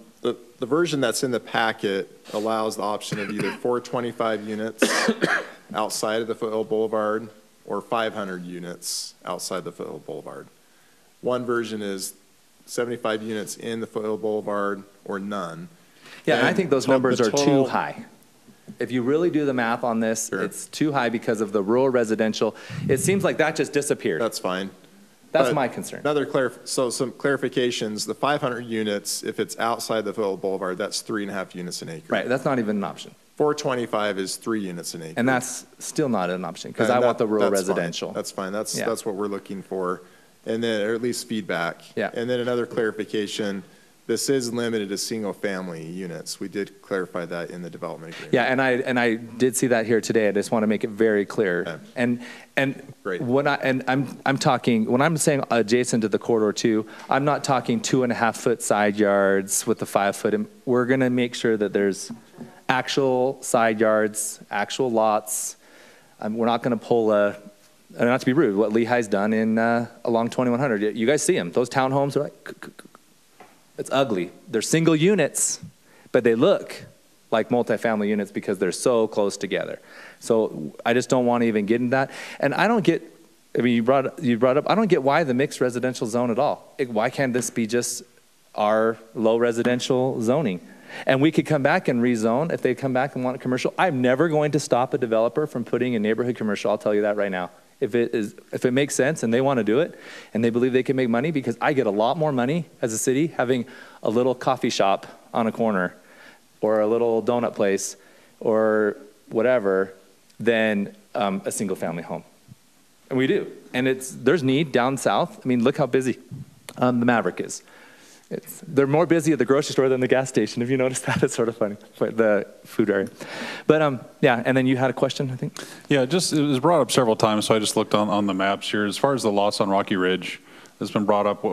version that's in the packet allows the option of either 425 units outside of the Foothill Boulevard or 500 units outside the Foothill Boulevard. One version is 75 units in the Foothill Boulevard or none. Yeah, and I think those numbers are too high. If you really do the math on this, it's too high because of the rural residential. It seems like that just disappeared. That's fine. That's my concern. So some clarifications, the 500 units, if it's outside the Foothill Boulevard, that's 3.5 units an acre. Right, that's not even an option. 425 is 3 units an acre. And that's still not an option, because I want the rural residential. That's fine, that's what we're looking for. And then, or at least feedback. Yeah. And then another clarification, this is limited to single-family units. We did clarify that in the development agreement. Yeah, and I did see that here today. I just want to make it very clear. Okay. And I'm talking, when I'm saying adjacent to the corridor too, I'm not talking 2.5-foot side yards with the 5-foot. We're going to make sure that there's actual side yards, actual lots. We're not going to pull not to be rude, what Lehigh's done in along 2100. You guys see them. Those townhomes are like, it's ugly. They're single units, but they look like multifamily units because they're so close together. So I just don't want to even get into that. And I don't get, I mean, you brought up, I don't get why the mixed residential zone at all. Why can't this be just our low residential zoning? And we could come back and rezone if they come back and want a commercial. I'm never going to stop a developer from putting a neighborhood commercial. I'll tell you that right now. If it makes sense and they want to do it and they believe they can make money, because I get a lot more money as a city having a little coffee shop on a corner or a little donut place or whatever than a single family home. And we do. And there's need down south. I mean, look how busy the Maverick is. They're more busy at the grocery store than the gas station. If you notice that, it's sort of funny, the food area. But yeah, and then you had a question, I think? Yeah, it was brought up several times, so I just looked on the maps here. As far as the lots on Rocky Ridge, it's been brought up,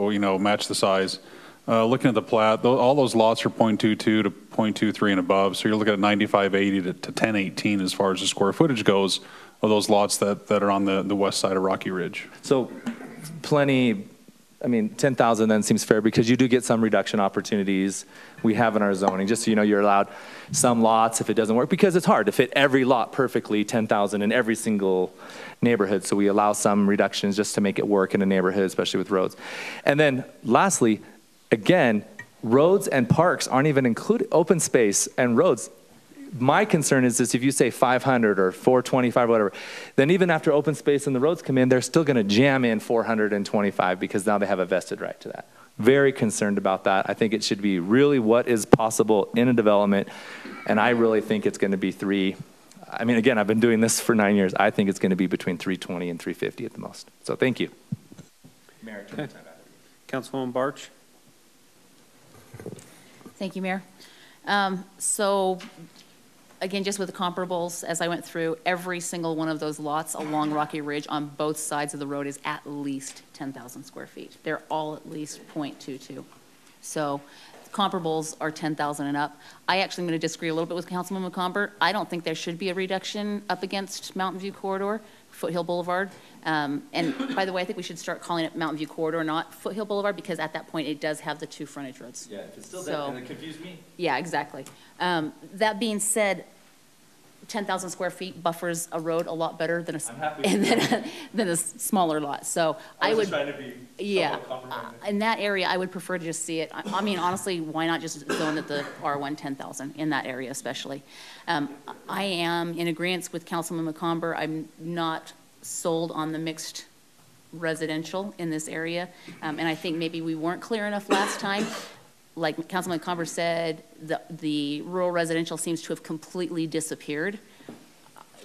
match the size. Looking at the plat, all those lots are 0.22 to 0.23 and above, so you're looking at 9580 to 1018 as far as the square footage goes of those lots that are on the west side of Rocky Ridge. So plenty. I mean, 10,000 then seems fair because you do get some reduction opportunities we have in our zoning. Just so you know, you're allowed some lots if it doesn't work, because it's hard to fit every lot perfectly, 10,000 in every single neighborhood. So we allow some reductions just to make it work in a neighborhood, especially with roads. And then lastly, again, roads and parks aren't even included, open space and roads. My concern is this: if you say 500 or 425 or whatever, then even after open space and the roads come in, they're still going to jam in 425 because now they have a vested right to that. Very concerned about that. I think it should be really what is possible in a development, and I really think it's going to be I mean, again, I've been doing this for 9 years. I think it's going to be between 320 and 350 at the most. So thank you. Mayor, okay. Councilwoman Barch. Thank you, Mayor. So again, just with the comparables, as I went through, every single one of those lots along Rocky Ridge on both sides of the road is at least 10,000 square feet. They're all at least 0.22. So comparables are 10,000 and up. I actually am going to disagree a little bit with Councilman McComber. I don't think there should be a reduction up against Mountain View Corridor, Foothill Boulevard. And by the way, I think we should start calling it Mountain View Corridor, not Foothill Boulevard, because at that point it does have the two frontage roads. Yeah, if it's still that, and it confused me. Yeah, exactly. That being said, 10,000 square feet buffers a road a lot better than a smaller lot. So I would trying to be in that area, I would prefer to just see it. I mean, honestly, why not just zone at the R1 10,000 in that area, especially? I am in agreement with Councilman McComber. I'm not sold on the mixed residential in this area, and I think maybe we weren't clear enough last time. Like Councilman Conver said, the rural residential seems to have completely disappeared.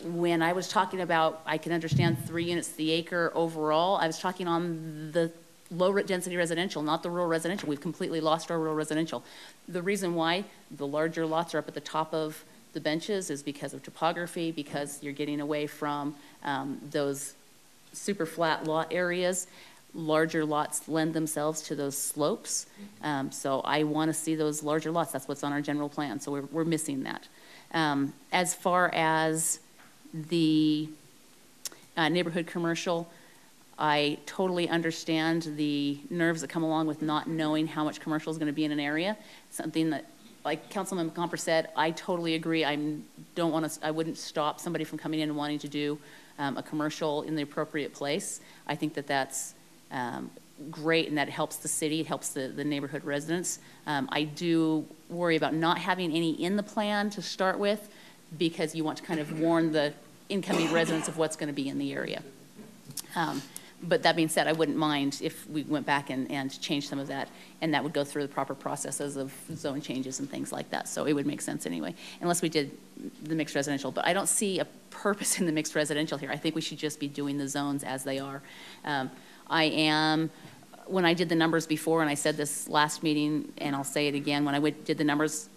When I was talking about, I can understand 3 units to the acre overall, I was talking on the low density residential, not the rural residential. We've completely lost our rural residential. The reason why the larger lots are up at the top of the benches is because of topography, because you're getting away from those super flat lot areas. Larger lots lend themselves to those slopes. So I want to see those larger lots. That's what's on our general plan. So we're missing that. As far as the neighborhood commercial, I totally understand the nerves that come along with not knowing how much commercial is going to be in an area. Something that, like Councilman McComber said, I totally agree. I wouldn't stop somebody from coming in and wanting to do a commercial in the appropriate place. I think that that's great, and that helps the city, it helps the neighborhood residents. I do worry about not having any in the plan to start with, because you want to kind of warn the incoming residents of what's going to be in the area. But that being said, I wouldn't mind if we went back and changed some of that, and that would go through the proper processes of zone changes and things like that. So it would make sense anyway, unless we did the mixed residential. But I don't see a purpose in the mixed residential here. I think we should just be doing the zones as they are. I am when I did the numbers before, and I said this last meeting, and I'll say it again, when I did the numbers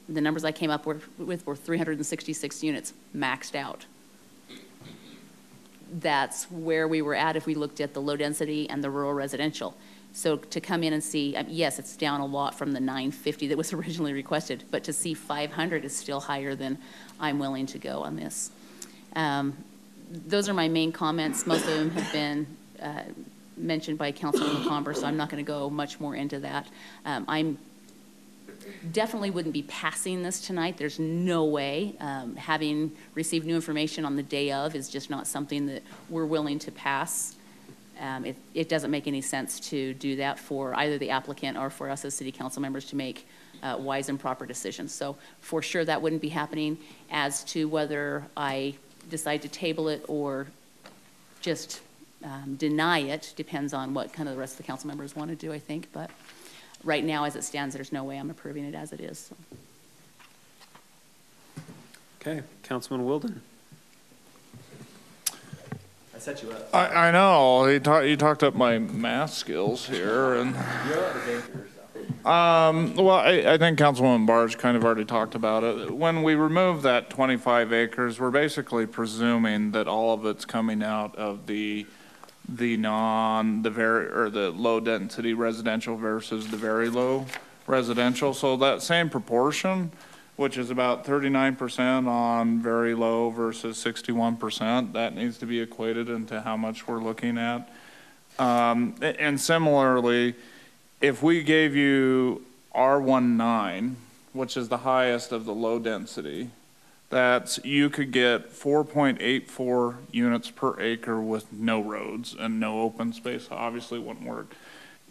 I came up with were 366 units maxed out. That's where we were at if we looked at the low density and the rural residential. So to come in and see, yes, it's down a lot from the 950 that was originally requested, but to see 500 is still higher than I'm willing to go on this. Those are my main comments. Most of them have been mentioned by Councilman McComber, so I'm not going to go much more into that. I'm definitely wouldn't be passing this tonight. There's no way. Having received new information on the day of is just not something that we're willing to pass. It doesn't make any sense to do that for either the applicant or for us as city council members to make wise and proper decisions. So for sure that wouldn't be happening. As to whether I decide to table it or just deny it depends on what kind of the rest of the council members want to do, I think. But right now, as it stands, there's no way I'm approving it as it is. So. Okay, Councilman Wilden. I set you up. I know. You talked up my math skills here, and You're a banker. well, I think Councilwoman Barge kind of already talked about it. When we remove that 25 acres, we're basically presuming that all of it's coming out of the low density residential versus the very low residential. So that same proportion, which is about 39% on very low versus 61%, that needs to be equated into how much we're looking at. And similarly, if we gave you R19, which is the highest of the low density, you could get 4.84 units per acre with no roads and no open space. Obviously wouldn't work.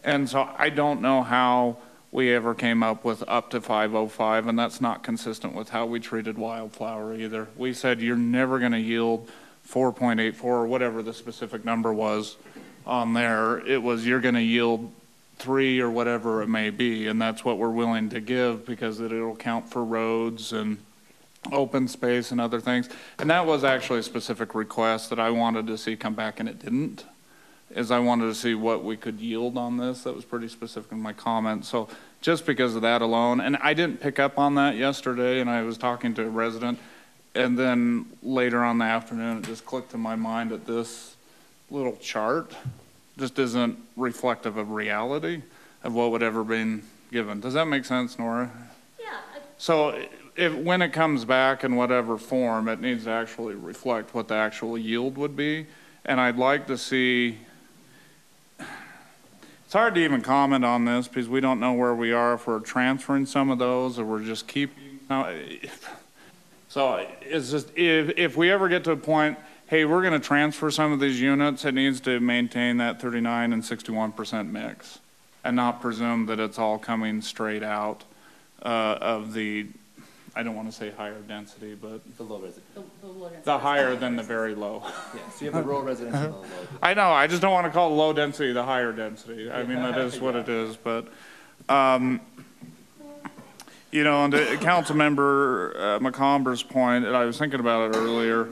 And so I don't know how we ever came up with up to 505, and that's not consistent with how we treated Wildflower either. We said you're never going to yield 4.84 or whatever the specific number was on there. It was you're going to yield 3 or whatever it may be, and that's what we're willing to give because it'll count for roads and open space and other things. And that was actually a specific request that I wanted to see come back, and it didn't, is I wanted to see what we could yield on this. That was pretty specific in my comment. So just because of that alone, and I didn't pick up on that yesterday, and I was talking to a resident, and then later on in the afternoon it just clicked in my mind that this little chart just isn't reflective of reality of what would ever been given. Does that make sense, Nora? Yeah. So when it comes back in whatever form, it needs to actually reflect what the actual yield would be. And I'd like to see, it's hard to even comment on this because we don't know where we are, if we're transferring some of those or we're just keeping. So it's just, if we ever get to a point, hey, we're going to transfer some of these units, it needs to maintain that 39 and 61% mix and not presume that it's all coming straight out of the, I don't want to say higher density, but The low residential. the higher than the very low. Yeah, so you have the rural residential and the low. I know, I just don't want to call low density the higher density. I mean, that is what it is, but, you know, and to Council Member McComber's point, and I was thinking about it earlier,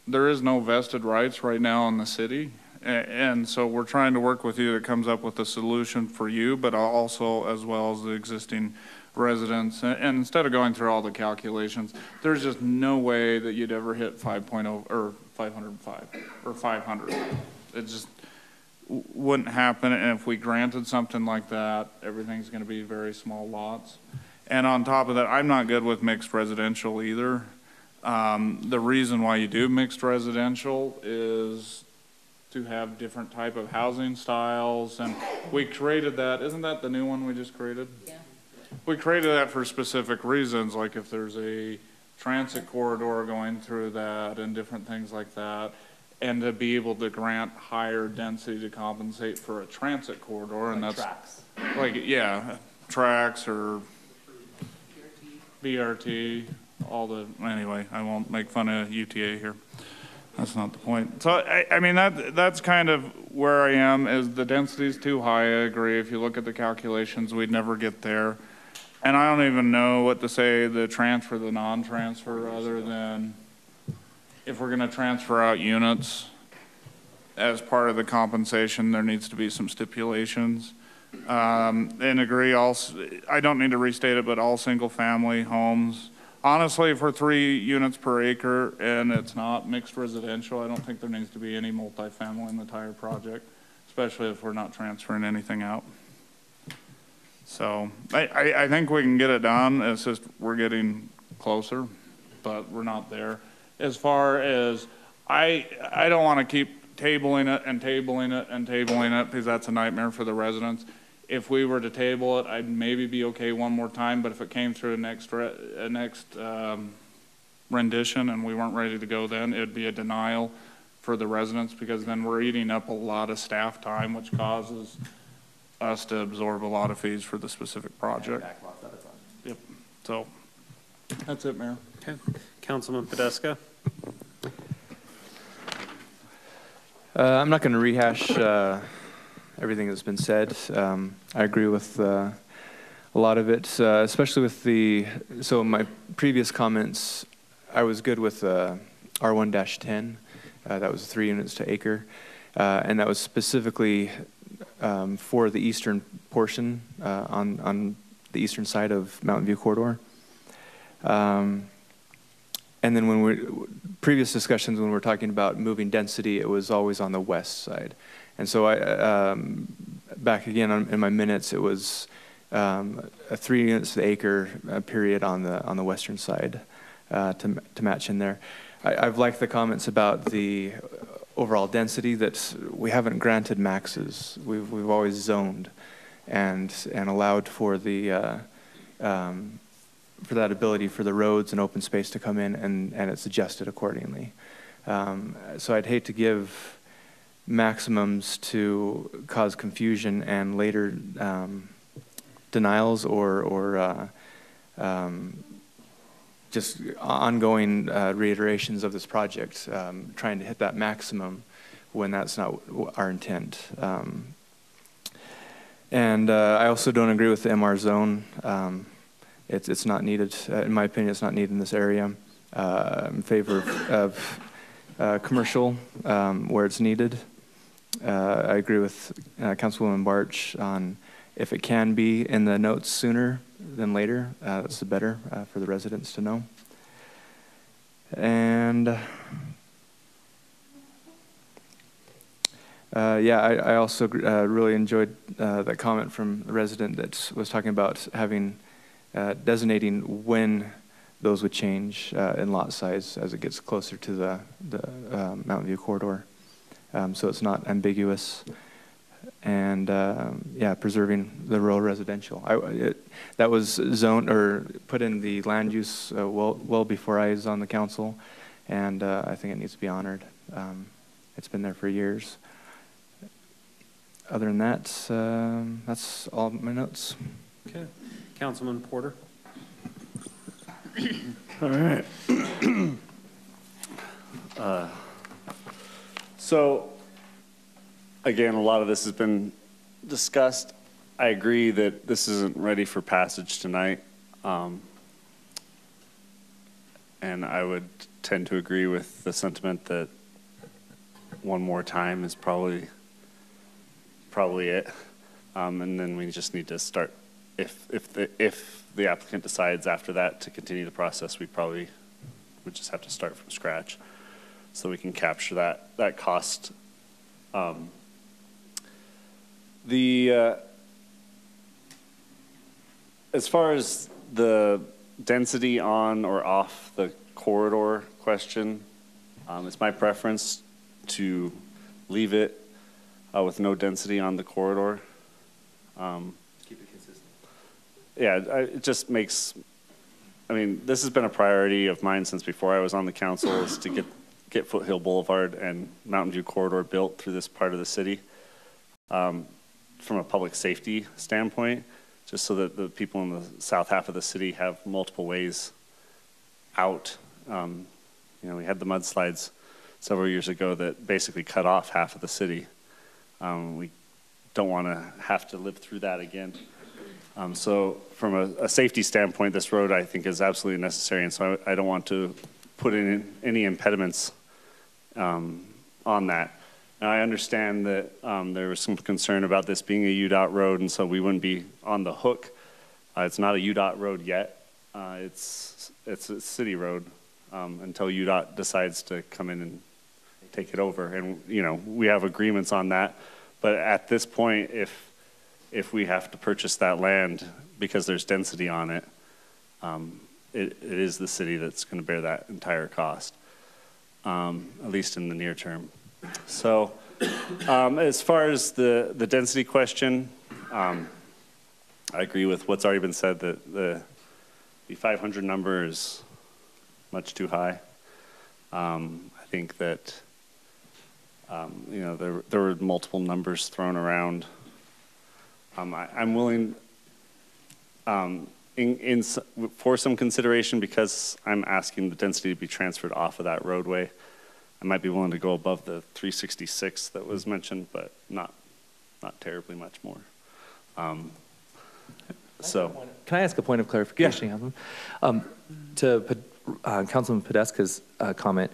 there is no vested rights right now in the city. And so we're trying to work with you that comes up with a solution for you, but also as well as the existing residents. And instead of going through all the calculations, there's just no way that you'd ever hit 5.0 or 505 or 500. It just wouldn't happen. And if we granted something like that, everything's going to be very small lots. And on top of that, I'm not good with mixed residential either. The reason why you do mixed residential is to have different type of housing styles, and we created that. Isn't that the new one we just created? Yeah. We created that for specific reasons, like if there's a transit corridor going through that and different things like that, and to be able to grant higher density to compensate for a transit corridor, and like that's tracks. Like, yeah, tracks or BRT, all the, anyway, I won't make fun of UTA here. That's not the point. So, I mean, that's kind of where I am, is the density's too high. I agree. If you look at the calculations, we'd never get there. And I don't even know what to say, the transfer, the non-transfer, other than if we're going to transfer out units as part of the compensation, there needs to be some stipulations. and agree I don't need to restate it, but all single-family homes. Honestly, for 3 units per acre and it's not mixed residential, I don't think there needs to be any multifamily in the entire project, especially if we're not transferring anything out. So I think we can get it done. It's just we're getting closer, but we're not there. As far as I don't want to keep tabling it and tabling it and tabling it because that's a nightmare for the residents. If we were to table it, I'd maybe be okay one more time, but if it came through a next rendition and we weren't ready to go then, it'd be a denial for the residents because then we're eating up a lot of staff time, which causes us to absorb a lot of fees for the specific project. Yep. So that's it, Mayor. Okay. Councilman Podeska. I'm not going to rehash everything that's been said. I agree with a lot of it, especially with so in my previous comments, I was good with R1-10. That was 3 units to acre. And that was specifically for the eastern portion on the eastern side of Mountain View Corridor. And then when previous discussions when we're talking about moving density, it was always on the west side. And so back again in my minutes, it was a 3 units to the acre period on the western side to match in there. I've liked the comments about the overall density that we haven't granted maxes. We've always zoned and allowed for the for that ability for the roads and open space to come in and it's adjusted accordingly. So I'd hate to give maximums to cause confusion and later denials or just ongoing reiterations of this project, trying to hit that maximum when that's not our intent. And I also don't agree with the MR zone. It's not needed, in my opinion, it's not needed in this area. I'm in favor of commercial where it's needed. I agree with Councilwoman Bartsch on if it can be in the notes sooner than later, that's the better for the residents to know. And yeah, I also really enjoyed that comment from the resident that was talking about having designating when those would change in lot size as it gets closer to the Mountain View corridor. So it's not ambiguous. And yeah, preserving the rural residential. That was zoned or put in the land use well before I was on the council, and I think it needs to be honored. It's been there for years. Other than that, that's all my notes. Okay, Councilman Porter. All right. So, again, a lot of this has been discussed. I agree that this isn't ready for passage tonight. And I would tend to agree with the sentiment that one more time is probably it. And then we just need to start, if the applicant decides after that to continue the process, we probably would just have to start from scratch so we can capture that cost. As far as the density on or off the corridor question, it's my preference to leave it with no density on the corridor. Keep it consistent. Yeah, it just makes, I mean, this has been a priority of mine since before I was on the council, is to get Foothill Boulevard and Mountain View Corridor built through this part of the city. From a public safety standpoint, just so that the people in the south half of the city have multiple ways out. You know, we had the mudslides several years ago that basically cut off half of the city. We don't want to have to live through that again. So from a safety standpoint, this road I think is absolutely necessary, and so I don't want to put in any impediments on that. Now, I understand that there was some concern about this being a UDOT road, and so we wouldn't be on the hook. It's not a UDOT road yet. It's a city road until UDOT decides to come in and take it over. And, you know, we have agreements on that. But at this point, if we have to purchase that land because there's density on it, it is the city that's going to bear that entire cost, at least in the near term. So as far as the density question, I agree with what's already been said, that the 500 number is much too high. I think that, you know, there were multiple numbers thrown around. I'm willing for some consideration, because I'm asking the density to be transferred off of that roadway. I might be willing to go above the 366 that was mentioned, but not terribly much more. So, can I ask a point of clarification? Yeah. To Councilman Podeska's comment,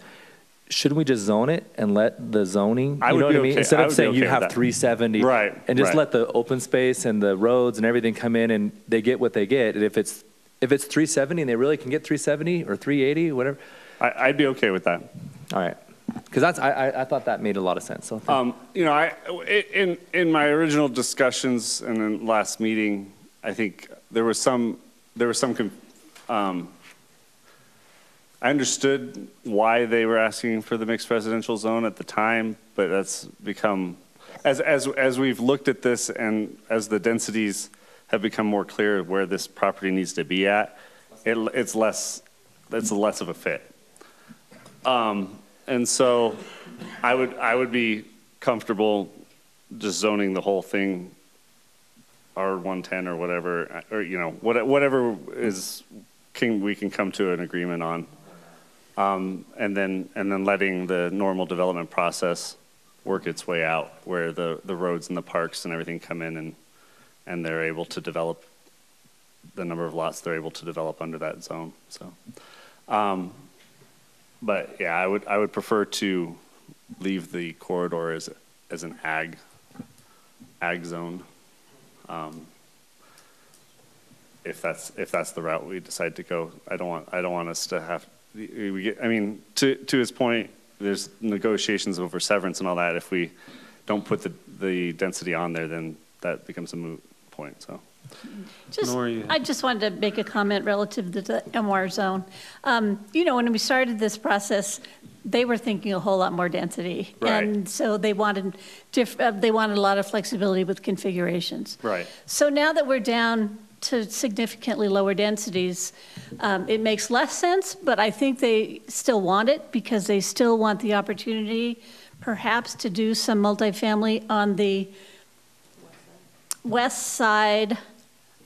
shouldn't we just zone it and let the zoning, you know what I mean? Instead of saying you have 370, right, and just let the open space and the roads and everything come in and they get what they get. And if it's 370 and they really can get 370 or 380, whatever. I'd be okay with that. All right. Because I thought that made a lot of sense. So you know, in my original discussions and in last meeting, I think there was some I understood why they were asking for the mixed residential zone at the time, but that's become, as we've looked at this and as the densities have become more clear where this property needs to be at, it's less of a fit. And so I would be comfortable just zoning the whole thing R110 or whatever, or, you know, whatever we can come to an agreement on. And then letting the normal development process work its way out, where the roads and the parks and everything come in and they're able to develop the number of lots they're able to develop under that zone. So, but yeah, I would prefer to leave the corridor as an ag zone, if that's the route we decide to go. I don't want us to have. I mean, to his point, there's negotiations over severance and all that. If we don't put the density on there, then that becomes a moot point. So, I just wanted to make a comment relative to the MR zone. You know, when we started this process, they were thinking a whole lot more density, right. And so they wanted a lot of flexibility with configurations. Right. So now that we're down to significantly lower densities, it makes less sense, but I think they still want it because they still want the opportunity perhaps to do some multifamily on the west side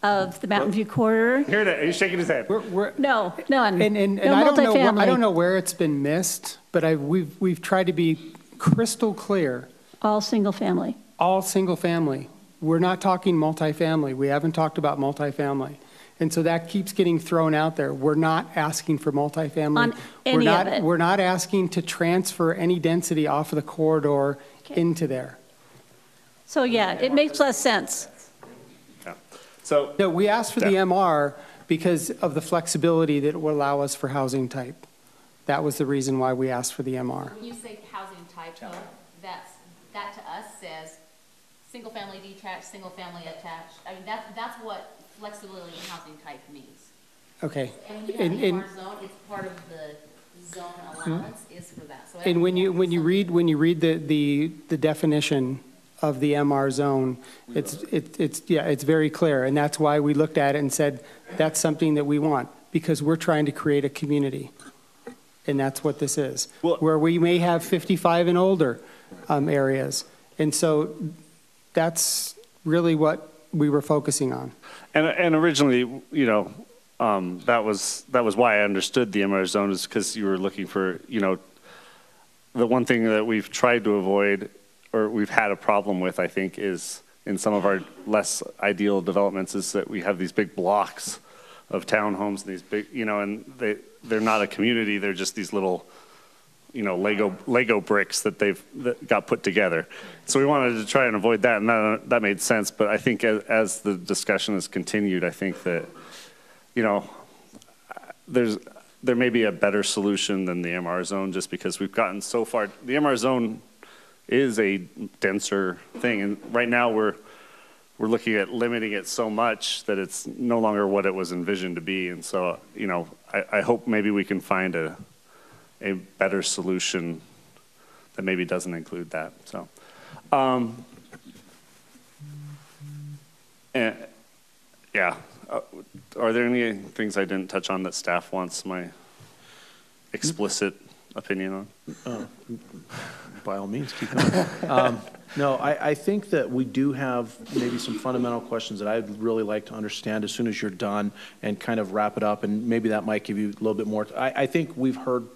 of the Mountain View corridor. Hear that? He's shaking his head. No, and I don't know where it's been missed, but we've tried to be crystal clear. All single family. All single family. We're not talking multifamily. We haven't talked about multifamily. And so that keeps getting thrown out there. We're not asking for multifamily. On any of it. We're not asking to transfer any density off of the corridor into there. So yeah, it makes less sense. Yeah. So no, we asked for the MR because of the flexibility that it will allow us for housing type. That was the reason why we asked for the MR. When you say housing type, though, that to us says single family detached, single family attached. I mean, that's what flexibility in housing type means. Okay. And when you have MR zone, it's part of the zone allowance is for that. So and when you read the definition of the MR zone, it's very clear, and that's why we looked at it and said that's something that we want, because we're trying to create a community, and that's what this is. Well, where we may have 55 and older areas, and so that's really what we were focusing on. And originally, you know, that was why I understood the MR zone, is because you were looking for, you know, the one thing that we've tried to avoid, or we've had a problem with, I think, is in some of our less ideal developments, is that we have these big blocks of townhomes and these big, you know, and they're not a community, they're just these little, Lego bricks that that got put together. So we wanted to try and avoid that, and that made sense. But I think as the discussion has continued, I think that, there may be a better solution than the MR zone, just because we've gotten so far. The MR zone is a denser thing, and right now we're looking at limiting it so much that it's no longer what it was envisioned to be. And so, I hope maybe we can find a better solution that maybe doesn't include that. So, yeah. Are there any things I didn't touch on that staff wants my explicit opinion on? By all means, keep going. No, I think that we do have maybe some fundamental questions that I'd really like to understand as soon as you're done and kind of wrap it up, and maybe that might give you a little bit more. I think we've heard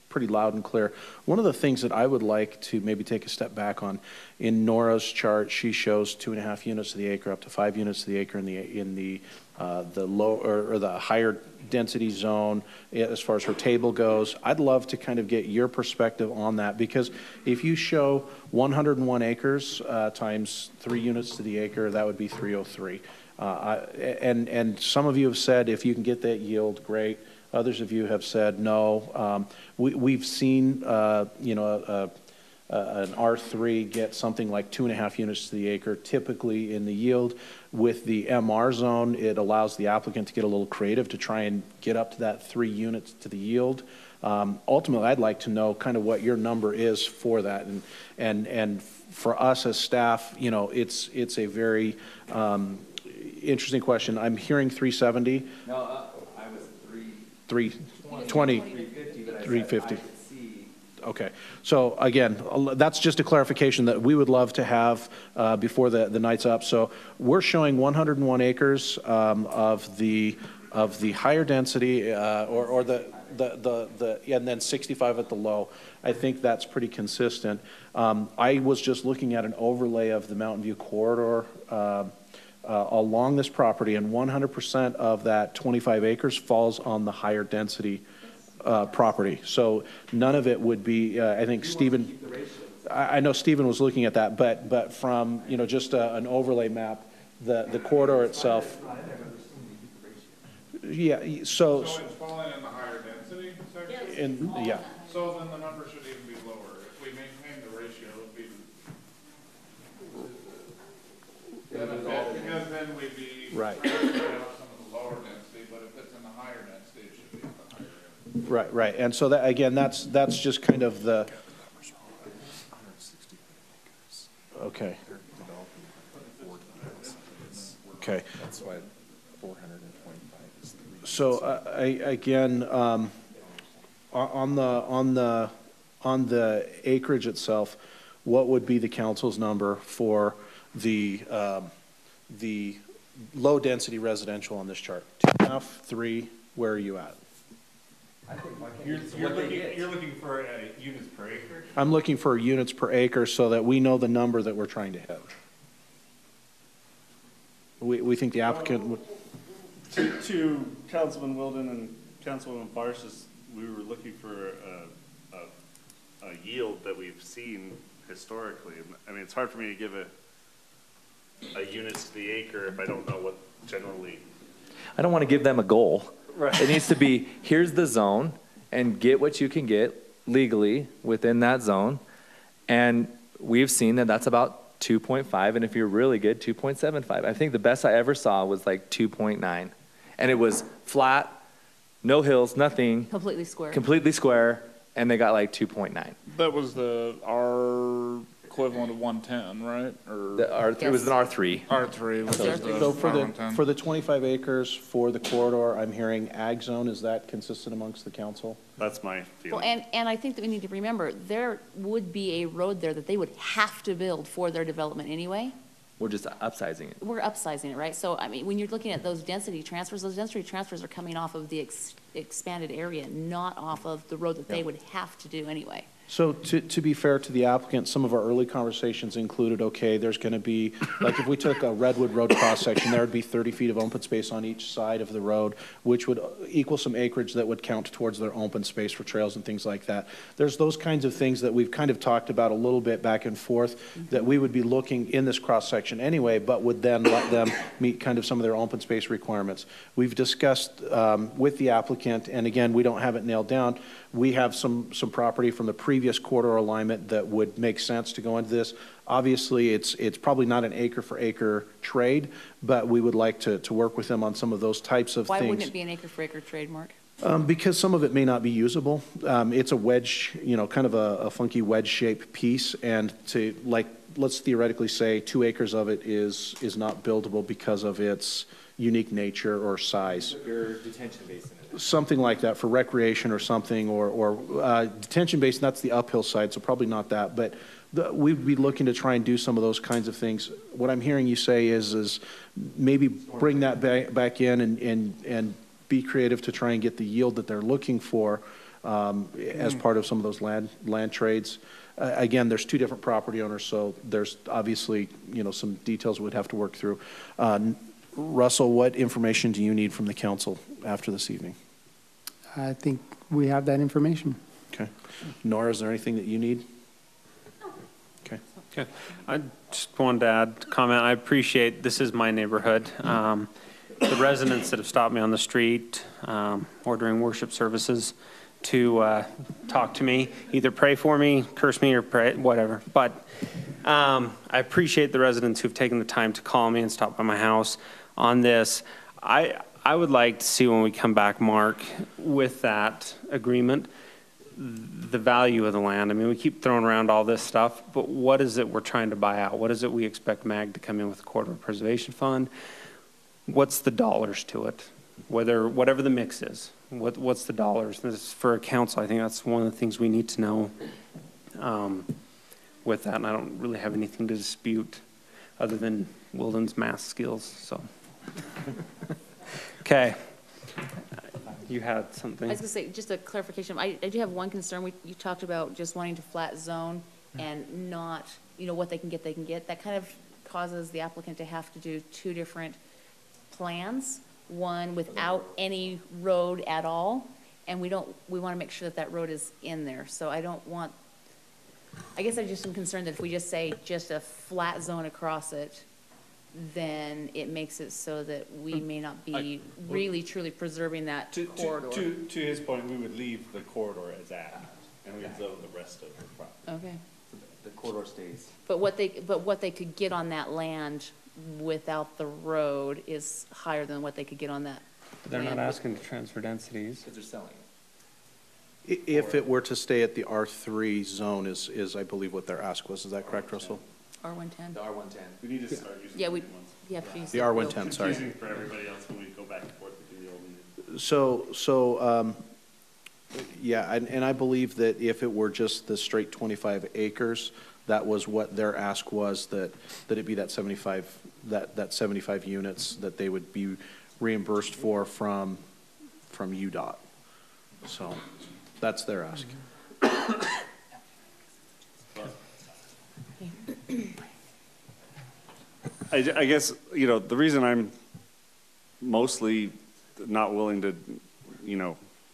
pretty loud and clear. One of the things that I would like to maybe take a step back on, in Nora's chart, she shows 2.5 units to the acre up to 5 units to the acre in the low or the higher density zone as far as her table goes. I'd love to kind of get your perspective on that, because if you show 101 acres times 3 units to the acre, that would be 303. And some of you have said if you can get that yield, great. Others of you have said no. We've seen an R3 get something like 2.5 units to the acre, typically in the yield. With the MR zone, it allows the applicant to get a little creative to try and get up to that 3 units to the yield. Ultimately, I'd like to know kind of what your number is for that, and for us as staff, it's a very interesting question. I'm hearing 370. No, I was 320. 350, but 350. Okay, so again, that's just a clarification that we would love to have before the night's up. So we're showing 101 acres of the higher density, or and then 65 at the low. I think that's pretty consistent. I was just looking at an overlay of the Mountain View corridor along this property, and 100% of that 25 acres falls on the higher density property. So none of it would be, I think Stephen, I know Stephen was looking at that, but from, just an overlay map, the corridor itself. Yeah, so it's falling in the higher density section? Yeah. So then the number should even be lower. If we maintain the ratio, it would be because then we'd be right. Some of the lower density, but if it's in the higher density, it should be in the higher density. Right. And so that, again, that's just kind of the, okay. Okay. That's why 425 is 3. So again, on the acreage itself, what would be the council's number for the low density residential on this chart? 2.5, 3. Where are you at? You're looking for units per acre? I'm looking for units per acre so that we know the number that we're trying to hit. We think the applicant would. To Councilman Wilden and Councilwoman Barsis, we were looking for a yield that we've seen historically. I mean, it's hard for me to give a units to the acre if I don't know what generally. I don't want to give them a goal. Right. It needs to be, here's the zone, and get what you can get legally within that zone. And we've seen that that's about 2.5, and if you're really good, 2.75. I think the best I ever saw was like 2.9. And it was flat, no hills, nothing. Completely square. Completely square, and they got like 2.9. That was our equivalent of 110, right? Or It was an R3. R3 was So for the 25 acres for the corridor, I'm hearing ag zone. Is that consistent amongst the council? That's my feeling. Well, and I think that we need to remember, there would be a road there that they would have to build for their development anyway. We're just upsizing it. We're upsizing it, right? So, I mean, when you're looking at those density transfers are coming off of the expanded area, not off of the road that they would have to do anyway. So to be fair to the applicant, some of our early conversations included, okay, there's going to be, like if we took a Redwood Road cross-section, there would be 30 feet of open space on each side of the road, which would equal some acreage that would count towards their open space for trails and things like that. There's those kinds of things that we've kind of talked about a little bit back and forth that we would be looking in this cross-section anyway, but would then let them meet kind of some of their open space requirements. We've discussed with the applicant, and again, we don't have it nailed down, we have some property from the previous corridor alignment that would make sense to go into this. Obviously, it's probably not an acre for acre trade, but we would like to work with them on some of those types of things. Why wouldn't it be an acre for acre trade, Mark? Because some of it may not be usable. It's a wedge, kind of a funky wedge-shaped piece, and let's theoretically say 2 acres of it is not buildable because of its unique nature or size. Your detention basin. Something like that for recreation or something, or detention basin, that's the uphill side, so probably not that, but we'd be looking to try and do some of those kinds of things. What I'm hearing you say is maybe bring that back in and be creative to try and get the yield that they're looking for as part of some of those land trades. Again, there's 2 different property owners, so there's obviously, some details we'd have to work through. Russell, what information do you need from the council after this evening? I think we have that information. Okay. Nora, is there anything that you need? Okay. Okay. I just wanted to add a comment. I appreciate, this is my neighborhood. The residents that have stopped me on the street or during worship services to talk to me, either pray for me, curse me, or pray, whatever. But I appreciate the residents who've taken the time to call me and stop by my house on this. I would like to see when we come back, Mark, with that agreement, the value of the land. I mean, we keep throwing around all this stuff, but what is it we're trying to buy out? What is it we expect MAG to come in with the Corridor Preservation Fund? What's the dollars to it? Whatever the mix is, what's the dollars? This is for a council. I think that's one of the things we need to know with that, and I don't really have anything to dispute other than Wilden's math skills, so. Okay. You had something. I was going to say, just a clarification. I do have one concern. You talked about just wanting to flat zone and not, what they can get, That kind of causes the applicant to have to do 2 different plans, one without any road at all, and we want to make sure that road is in there. So I guess I just am concerned that if we just say just a flat zone across it, then it makes it so that we may not be really truly preserving that corridor. To his point, we would leave the corridor as that, and we'd zone the rest of the property. Okay. The corridor stays. But what they could get on that land without the road is higher than what they could get on that. They're not asking to transfer densities. Because they're selling it. If it were to stay at the R3 zone is I believe what their ask was. Is that correct, Russell? R110. The R110. We need to start using the new ones. have to use the R110, sorry. Confusing for everybody else when we go back and forth between the old and new. So yeah, and I believe that if it were just the straight 25 acres, that was what their ask was, that it be that 75 units that they would be reimbursed for from UDOT. So that's their ask. I guess, the reason I'm mostly not willing to,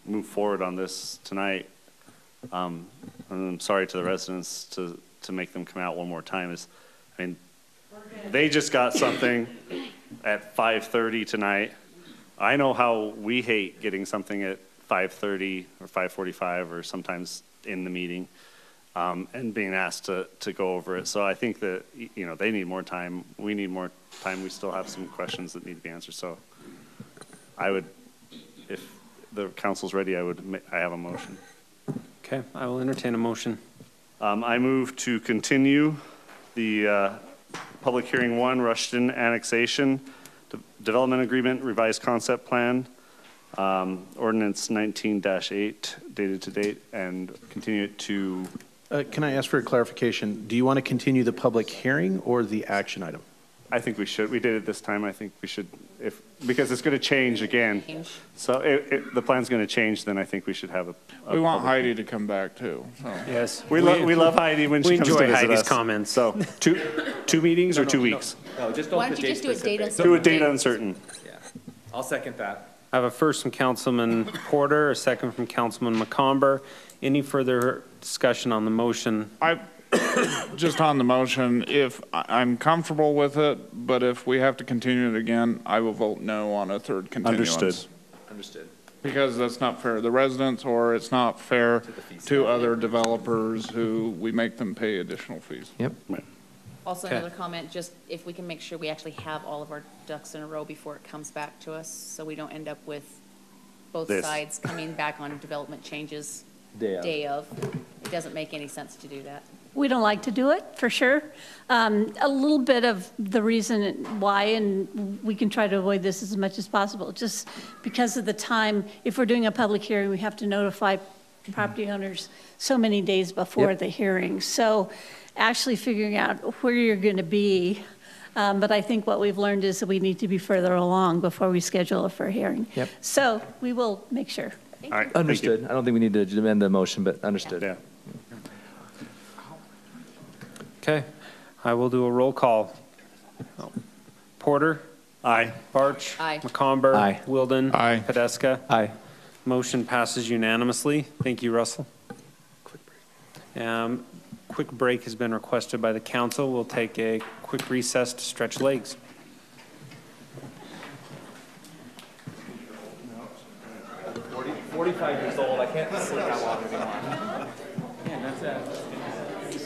move forward on this tonight, and I'm sorry to the residents to make them come out one more time, is, they just got something at 5:30 tonight. I know how we hate getting something at 5:30 or 5:45 or sometimes in the meeting. And being asked to go over it. So I think that, they need more time. We need more time. We still have some questions that need to be answered. So I would, if the council's ready, I have a motion. Okay, I will entertain a motion. I move to continue the public hearing 1, Rushton annexation, development agreement, revised concept plan, ordinance 19-8 dated to date, and continue it to Can I ask for a clarification? Do you want to continue the public hearing or the action item? I think we should. We did it this time. I think we should, because it's going to change again. So the plan's going to change, then I think we should have a We want public- Heidi to come back too, so. Yes. We love Heidi when she comes to enjoy visit Heidi's us. comments. So two meetings or 2 weeks? No, just Why don't don't put you date just do a date specific. uncertain? Do a date uncertain. Yeah, I'll second that. I have a first from Councilman Porter, a second from Councilman McComber. Any further discussion on the motion? Just on the motion, if I'm comfortable with it, but if we have to continue it again, I will vote no on a third continuance. Understood. Understood. Because that's not fair to the residents, or it's not fair to other developers who we make them pay additional fees. Yep. Also, Okay. another comment, just if we can make sure we actually have all of our ducks in a row before it comes back to us, so we don't end up with both This. sides coming back on development changes Day of. It doesn't make any sense to do that. We don't like to do it, for sure. A little bit of the reason why, and we can try to avoid this as much as possible, just because of the time, if we're doing a public hearing, we have to notify property owners so many days before the hearing. So actually figuring out where you're going to be, but I think what we've learned is that we need to be further along before we schedule it for a hearing. Yep. So we will make sure. All right. thank you. Understood. I don't think we need to amend the motion, but understood. Yeah. Okay, I will do a roll call. Porter? Aye. Barch? Aye. McComber? Aye. Wilden? Aye. Podeska? Aye. Motion passes unanimously. Thank you, Russell. Quick break has been requested by the council. We'll take a quick recess to stretch legs. $45 years old, I can't sleep that long anymore. Yeah, that's it.